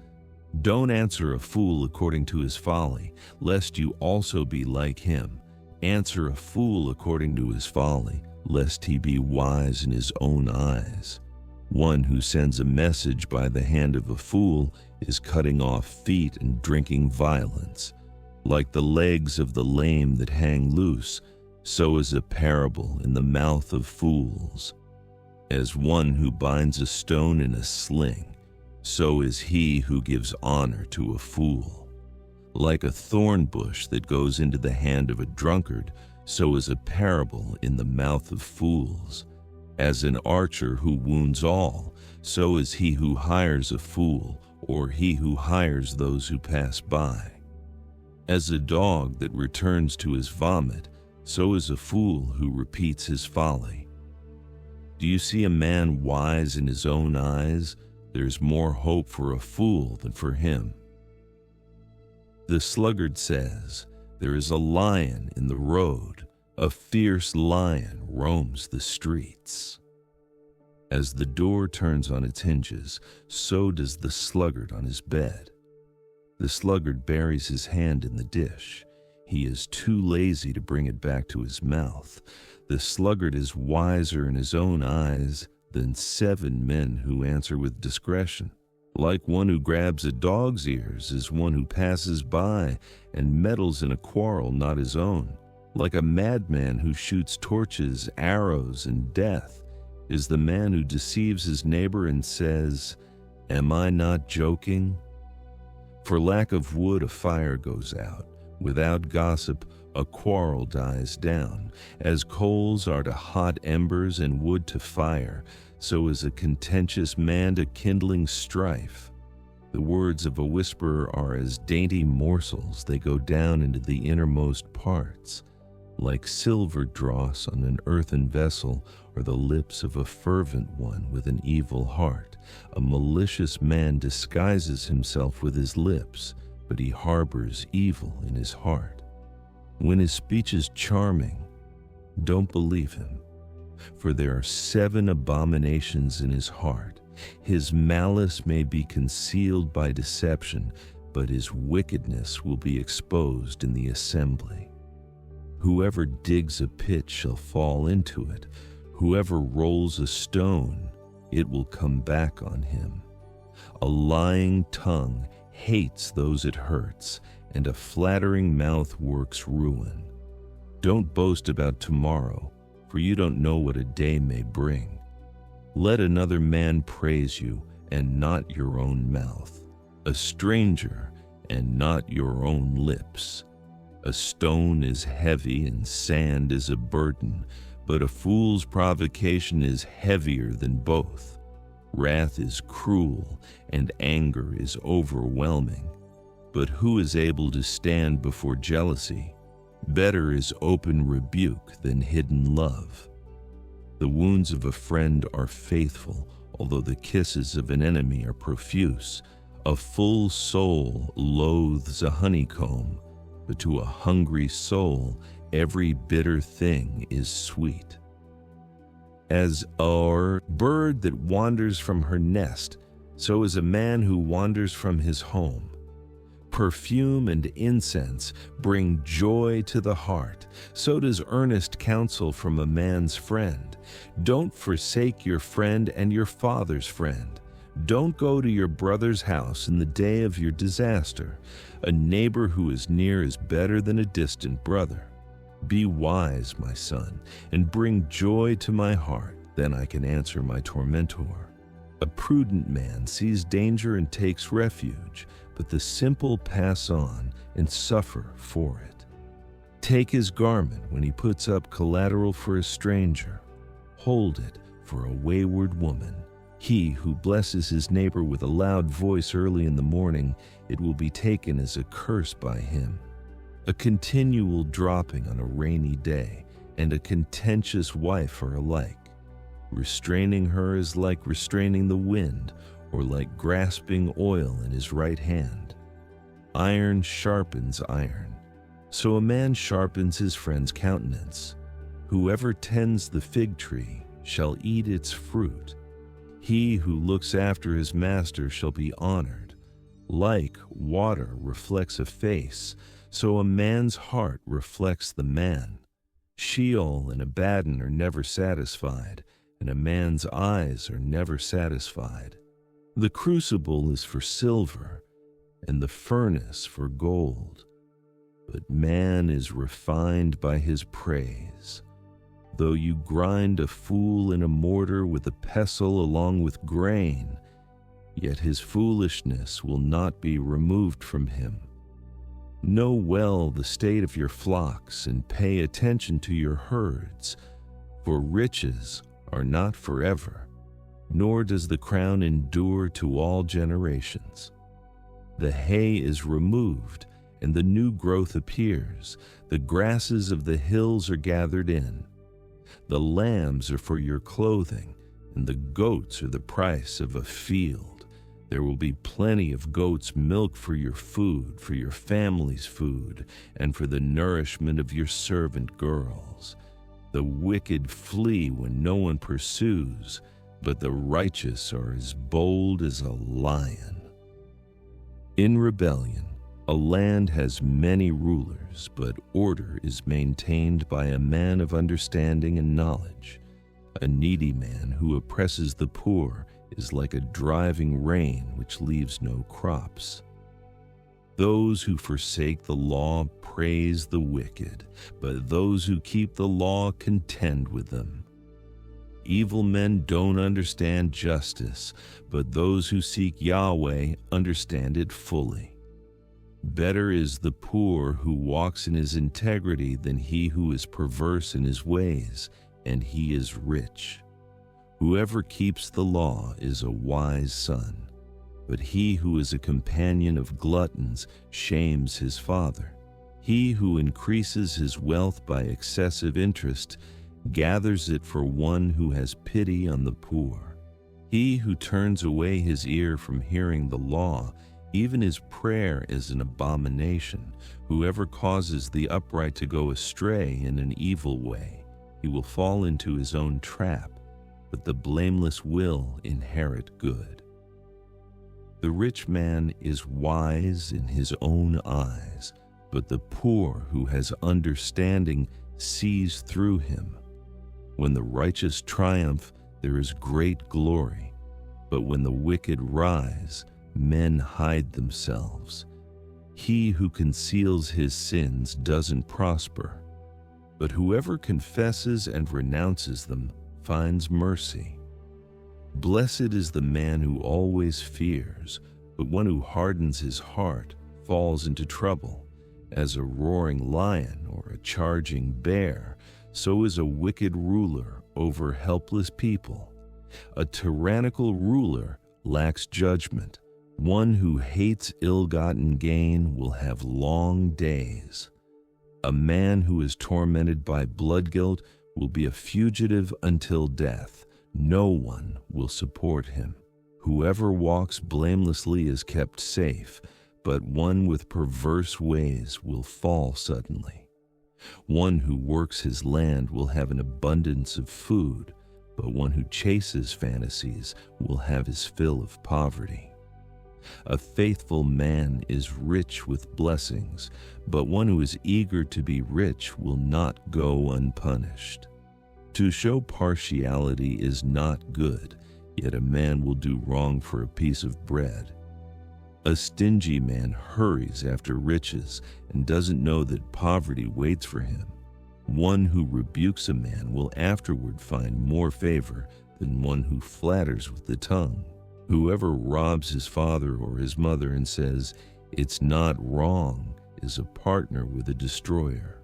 Don't answer a fool according to his folly, lest you also be like him. Answer a fool according to his folly, lest he be wise in his own eyes. One who sends a message by the hand of a fool is cutting off feet and drinking violence. Like the legs of the lame that hang loose, so is a parable in the mouth of fools. As one who binds a stone in a sling, so is he who gives honor to a fool. Like a thorn bush that goes into the hand of a drunkard, so is a parable in the mouth of fools. As an archer who wounds all, so is he who hires a fool, or he who hires those who pass by. As a dog that returns to his vomit, so is a fool who repeats his folly. Do you see a man wise in his own eyes? There's more hope for a fool than for him. The sluggard says, "There is a lion in the road, a fierce lion roams the streets." As the door turns on its hinges, so does the sluggard on his bed. The sluggard buries his hand in the dish. He is too lazy to bring it back to his mouth. The sluggard is wiser in his own eyes than 7 men who answer with discretion. Like one who grabs a dog's ears is one who passes by and meddles in a quarrel not his own. Like a madman who shoots torches, arrows, and death is the man who deceives his neighbor and says, "Am I not joking?" For lack of wood a fire goes out. Without gossip a quarrel dies down. As coals are to hot embers and wood to fire, so is a contentious man to kindling strife. The words of a whisperer are as dainty morsels, they go down into the innermost parts. Like silver dross on an earthen vessel are the lips of a fervent one with an evil heart. A malicious man disguises himself with his lips, but he harbors evil in his heart. When his speech is charming, don't believe him, for there are 7 abominations in his heart. His malice may be concealed by deception, but his wickedness will be exposed in the assembly. Whoever digs a pit shall fall into it. Whoever rolls a stone, it will come back on him. A lying tongue hates those it hurts, and a flattering mouth works ruin. Don't boast about tomorrow, for you don't know what a day may bring. Let another man praise you, and not your own mouth, a stranger, and not your own lips. A stone is heavy and sand is a burden, but a fool's provocation is heavier than both. Wrath is cruel, and anger is overwhelming. But who is able to stand before jealousy? Better is open rebuke than hidden love. The wounds of a friend are faithful, although the kisses of an enemy are profuse. A full soul loathes a honeycomb, but to a hungry soul every bitter thing is sweet. As a bird that wanders from her nest, so is a man who wanders from his home. Perfume and incense bring joy to the heart, so does earnest counsel from a man's friend. Don't forsake your friend and your father's friend. Don't go to your brother's house in the day of your disaster. A neighbor who is near is better than a distant brother. Be wise, my son, and bring joy to my heart, then I can answer my tormentor. A prudent man sees danger and takes refuge, but the simple pass on and suffer for it. Take his garment when he puts up collateral for a stranger. Hold it for a wayward woman. He who blesses his neighbor with a loud voice early in the morning, it will be taken as a curse by him. A continual dropping on a rainy day and a contentious wife are alike. Restraining her is like restraining the wind, or like grasping oil in his right hand. Iron sharpens iron, so a man sharpens his friend's countenance. Whoever tends the fig tree shall eat its fruit. He who looks after his master shall be honored. Like water reflects a face, so a man's heart reflects the man. Sheol and Abaddon are never satisfied, and a man's eyes are never satisfied. The crucible is for silver, and the furnace for gold. But man is refined by his praise. Though you grind a fool in a mortar with a pestle along with grain, yet his foolishness will not be removed from him. Know well the state of your flocks and pay attention to your herds, for riches are not forever, nor does the crown endure to all generations. The hay is removed, and the new growth appears. The grasses of the hills are gathered in. The lambs are for your clothing, and the goats are the price of a field. There will be plenty of goat's milk for your food, for your family's food, and for the nourishment of your servant girls. The wicked flee when no one pursues, but the righteous are as bold as a lion. In rebellion, a land has many rulers, but order is maintained by a man of understanding and knowledge. A needy man who oppresses the poor is like a driving rain which leaves no crops. Those who forsake the law praise the wicked, but those who keep the law contend with them. Evil men don't understand justice, but those who seek Yahweh understand it fully. Better is the poor who walks in his integrity than he who is perverse in his ways, and he is rich. Whoever keeps the law is a wise son, but he who is a companion of gluttons shames his father. He who increases his wealth by excessive interest gathers it for one who has pity on the poor. He who turns away his ear from hearing the law, even his prayer is an abomination. Whoever causes the upright to go astray in an evil way, he will fall into his own trap. but the blameless will inherit good. The rich man is wise in his own eyes, but the poor who has understanding sees through him. When the righteous triumph, there is great glory, but when the wicked rise, men hide themselves. He who conceals his sins doesn't prosper, but whoever confesses and renounces them finds mercy. Blessed is the man who always fears, but one who hardens his heart falls into trouble. As a roaring lion or a charging bear, so is a wicked ruler over helpless people. A tyrannical ruler lacks judgment. One who hates ill-gotten gain will have long days. A man who is tormented by blood guilt will be a fugitive until death. No one will support him. Whoever walks blamelessly is kept safe, but one with perverse ways will fall suddenly. One who works his land will have an abundance of food, but one who chases fantasies will have his fill of poverty. A faithful man is rich with blessings, but one who is eager to be rich will not go unpunished. To show partiality is not good, yet a man will do wrong for a piece of bread. A stingy man hurries after riches and doesn't know that poverty waits for him. One who rebukes a man will afterward find more favor than one who flatters with the tongue. Whoever robs his father or his mother and says, "It's not wrong," is a partner with a destroyer.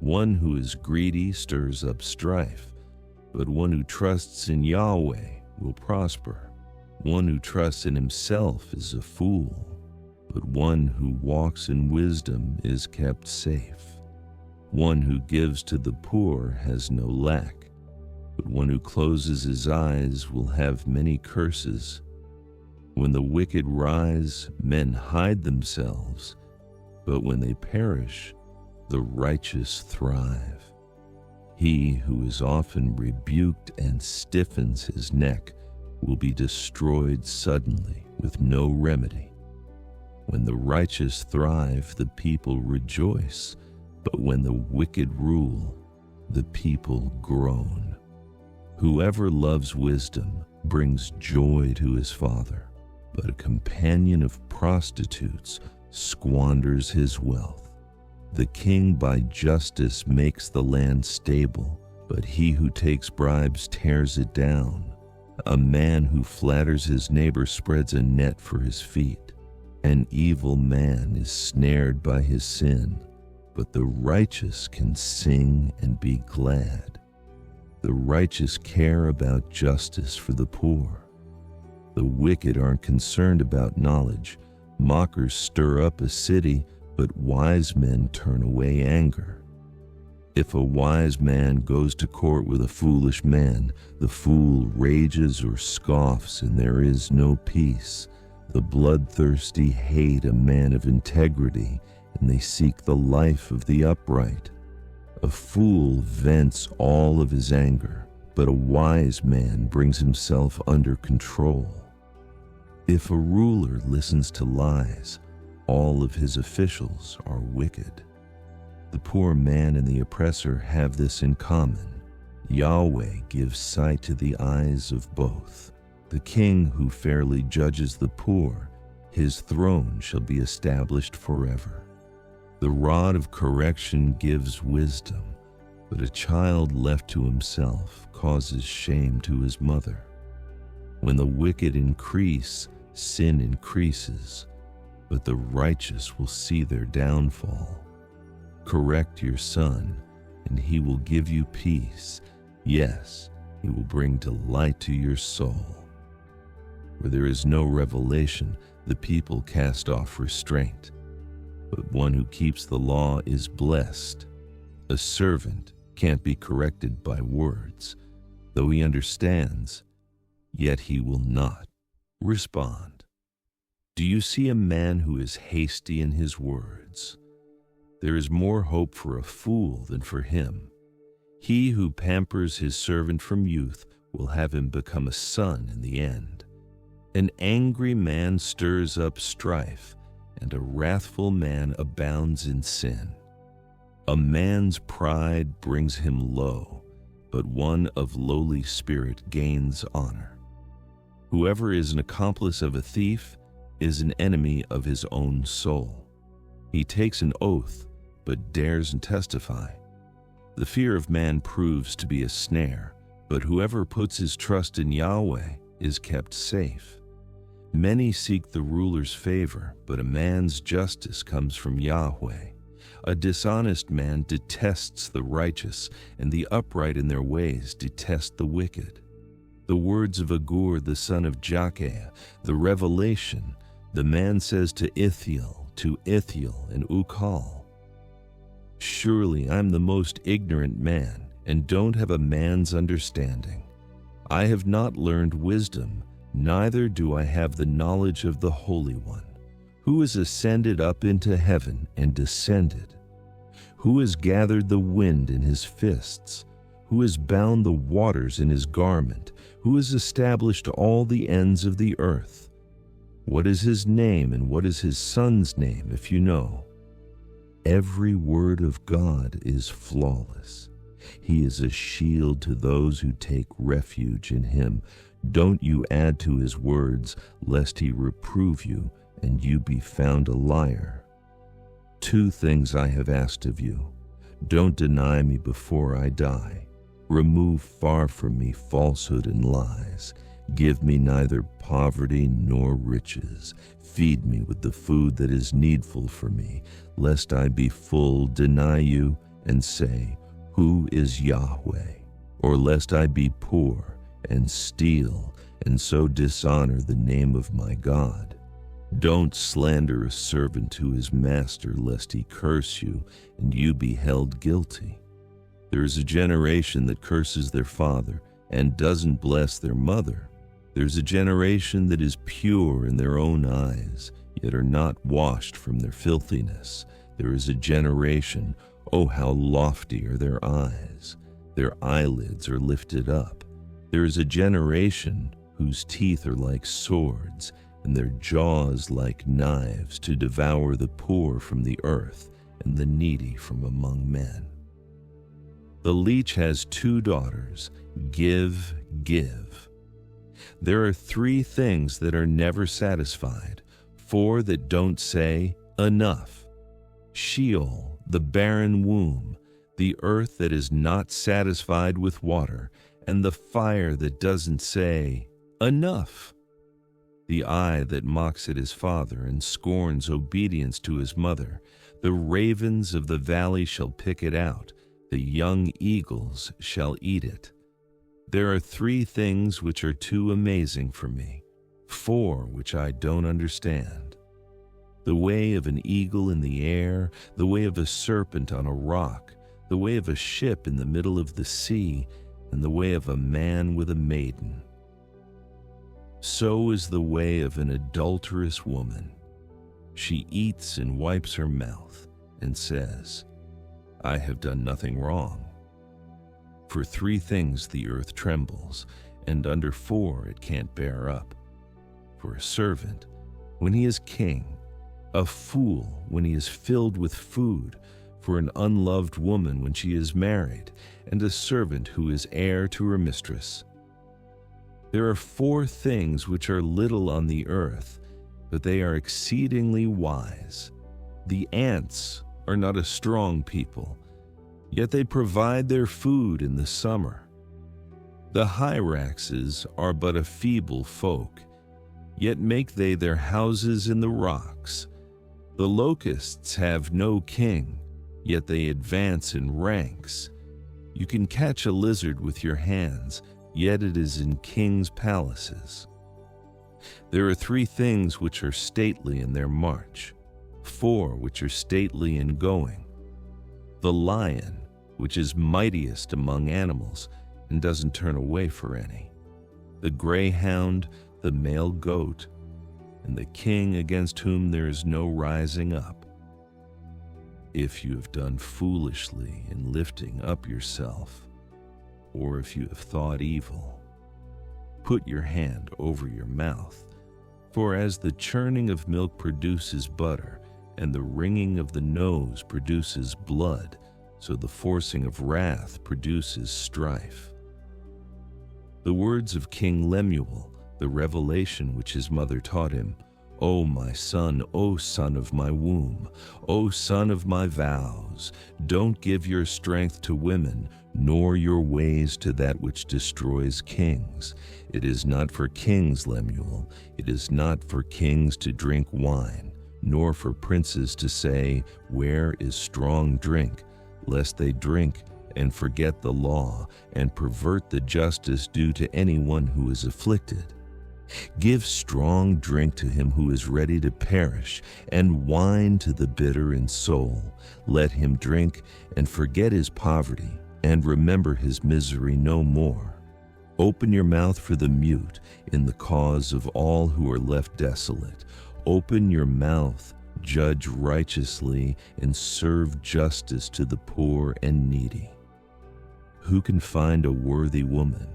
One who is greedy stirs up strife, but one who trusts in Yahweh will prosper. One who trusts in himself is a fool, but one who walks in wisdom is kept safe. One who gives to the poor has no lack, but one who closes his eyes will have many curses. When the wicked rise, men hide themselves, but when they perish, the righteous thrive. He who is often rebuked and stiffens his neck will be destroyed suddenly with no remedy. When the righteous thrive, the people rejoice, but when the wicked rule, the people groan. Whoever loves wisdom brings joy to his father, but a companion of prostitutes squanders his wealth. The king by justice makes the land stable, but he who takes bribes tears it down. A man who flatters his neighbor spreads a net for his feet. An evil man is snared by his sin, but the righteous can sing and be glad. The righteous care about justice for the poor. The wicked aren't concerned about knowledge. Mockers stir up a city, but wise men turn away anger. If a wise man goes to court with a foolish man, the fool rages or scoffs, and there is no peace. The bloodthirsty hate a man of integrity, and they seek the life of the upright. A fool vents all of his anger, but a wise man brings himself under control. If a ruler listens to lies, all of his officials are wicked. The poor man and the oppressor have this in common. Yahweh gives sight to the eyes of both. The king who fairly judges the poor, his throne shall be established forever. The rod of correction gives wisdom, but a child left to himself causes shame to his mother. When the wicked increase, sin increases, but the righteous will see their downfall. Correct your son, and he will give you peace. Yes, he will bring delight to your soul. Where there is no revelation, the people cast off restraint, but one who keeps the law is blessed. A servant can't be corrected by words. Though he understands, yet he will not respond. Do you see a man who is hasty in his words? There is more hope for a fool than for him. He who pampers his servant from youth will have him become a son in the end. An angry man stirs up strife, and a wrathful man abounds in sin. A man's pride brings him low, but one of lowly spirit gains honor. Whoever is an accomplice of a thief is an enemy of his own soul. He takes an oath, but daresn't testify. The fear of man proves to be a snare, but whoever puts his trust in Yahweh is kept safe. Many seek the ruler's favor, but a man's justice comes from Yahweh. A dishonest man detests the righteous, and the upright in their ways detest the wicked. The words of Agur the son of Jakeh, the revelation, the man says to Ithiel and Ukal, "Surely I'm the most ignorant man, and don't have a man's understanding. I have not learned wisdom, neither do I have the knowledge of the Holy One. Who has ascended up into heaven and descended? Who has gathered the wind in his fists? Who has bound the waters in his garment? Who has established all the ends of the earth? What is his name, and what is his son's name, if you know?" Every word of God is flawless. He is a shield to those who take refuge in him. Don't you add to his words, lest he reprove you, and you be found a liar. 2 things I have asked of you. Don't deny me before I die. Remove far from me falsehood and lies. Give me neither poverty nor riches. Feed me with the food that is needful for me, lest I be full, deny you, and say, "Who is Yahweh?" Or lest I be poor, and steal, and so dishonor the name of my God. Don't slander a servant to his master, lest he curse you, and you be held guilty. There is a generation that curses their father, and doesn't bless their mother. There's a generation that is pure in their own eyes, yet are not washed from their filthiness. There is a generation, oh how lofty are their eyes. Their eyelids are lifted up. There is a generation whose teeth are like swords, and their jaws like knives, to devour the poor from the earth and the needy from among men. The leech has 2 daughters. Give, give. There are 3 things that are never satisfied, 4 that don't say enough. Sheol, the barren womb, the earth that is not satisfied with water, and the fire that doesn't say enough. The eye that mocks at his father and scorns obedience to his mother. The ravens of the valley shall pick it out. The young eagles shall eat it. There are 3 things which are too amazing for me, 4 which I don't understand. The way of an eagle in the air, the way of a serpent on a rock, the way of a ship in the middle of the sea, and the way of a man with a maiden. So is the way of an adulterous woman. She eats and wipes her mouth and says, "I have done nothing wrong." For 3 things the earth trembles, and under 4 it can't bear up. For a servant, when he is king, a fool when he is filled with food, for an unloved woman when she is married, and a servant who is heir to her mistress. There are 4 things which are little on the earth, but they are exceedingly wise. The ants are not a strong people, yet they provide their food in the summer. The hyraxes are but a feeble folk, yet make they their houses in the rocks. The locusts have no king, yet they advance in ranks. You can catch a lizard with your hands, yet it is in kings' palaces. There are 3 things which are stately in their march, 4 which are stately in going. The lion, which is mightiest among animals and doesn't turn away for any. The greyhound, the male goat, and the king against whom there is no rising up. If you have done foolishly in lifting up yourself, or if you have thought evil, Put your hand over your mouth. For as the churning of milk produces butter, and the wringing of the nose produces blood, so the forcing of wrath produces strife. The words of King Lemuel, the revelation which his mother taught him, O my son, O son of my womb, O son of my vows, don't give your strength to women, nor your ways to that which destroys kings. It is not for kings, Lemuel, it is not for kings to drink wine, nor for princes to say, where is strong drink, lest they drink and forget the law and pervert the justice due to anyone who is afflicted. Give strong drink to him who is ready to perish, and wine to the bitter in soul. Let him drink and forget his poverty, and remember his misery no more. Open your mouth for the mute in the cause of all who are left desolate. Open your mouth, judge righteously, and serve justice to the poor and needy. Who can find a worthy woman?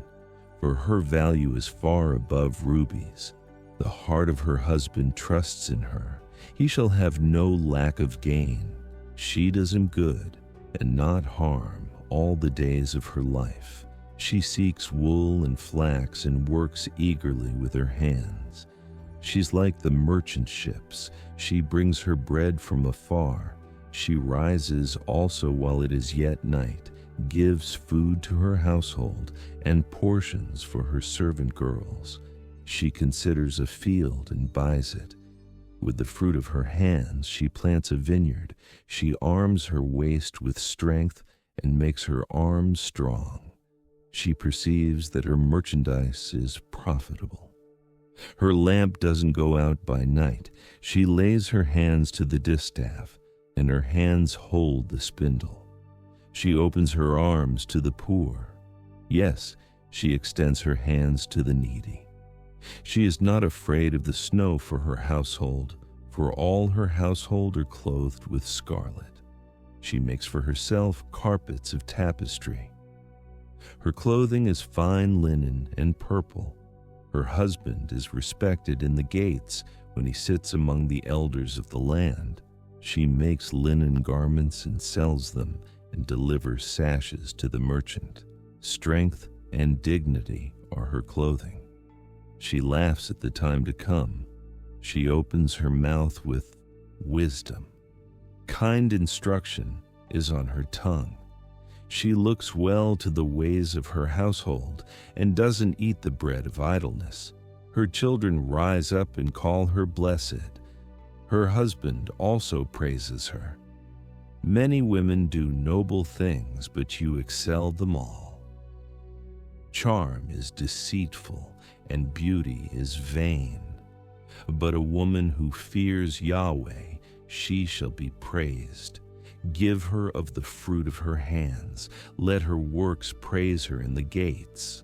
For her value is far above rubies. The heart of her husband trusts in her. He shall have no lack of gain. She does him good and not harm all the days of her life. She seeks wool and flax and works eagerly with her hands. She's like the merchant ships. She brings her bread from afar. She rises also while it is yet night, gives food to her household and portions for her servant girls. She considers a field and buys it. With the fruit of her hands she plants a vineyard. She arms her waist with strength and makes her arms strong. She perceives that her merchandise is profitable. Her lamp doesn't go out by night. She lays her hands to the distaff, and her hands hold the spindle. She opens her arms to the poor. Yes, she extends her hands to the needy. She is not afraid of the snow for her household, for all her household are clothed with scarlet. She makes for herself carpets of tapestry. Her clothing is fine linen and purple. Her husband is respected in the gates when he sits among the elders of the land. She makes linen garments and sells them, and delivers sashes to the merchant. Strength and dignity are her clothing. She laughs at the time to come. She opens her mouth with wisdom. Kind instruction is on her tongue. She looks well to the ways of her household and doesn't eat the bread of idleness. Her children rise up and call her blessed. Her husband also praises her. Many women do noble things, but you excel them all. Charm is deceitful, and beauty is vain. But a woman who fears Yahweh, she shall be praised. Give her of the fruit of her hands. Let her works praise her in the gates.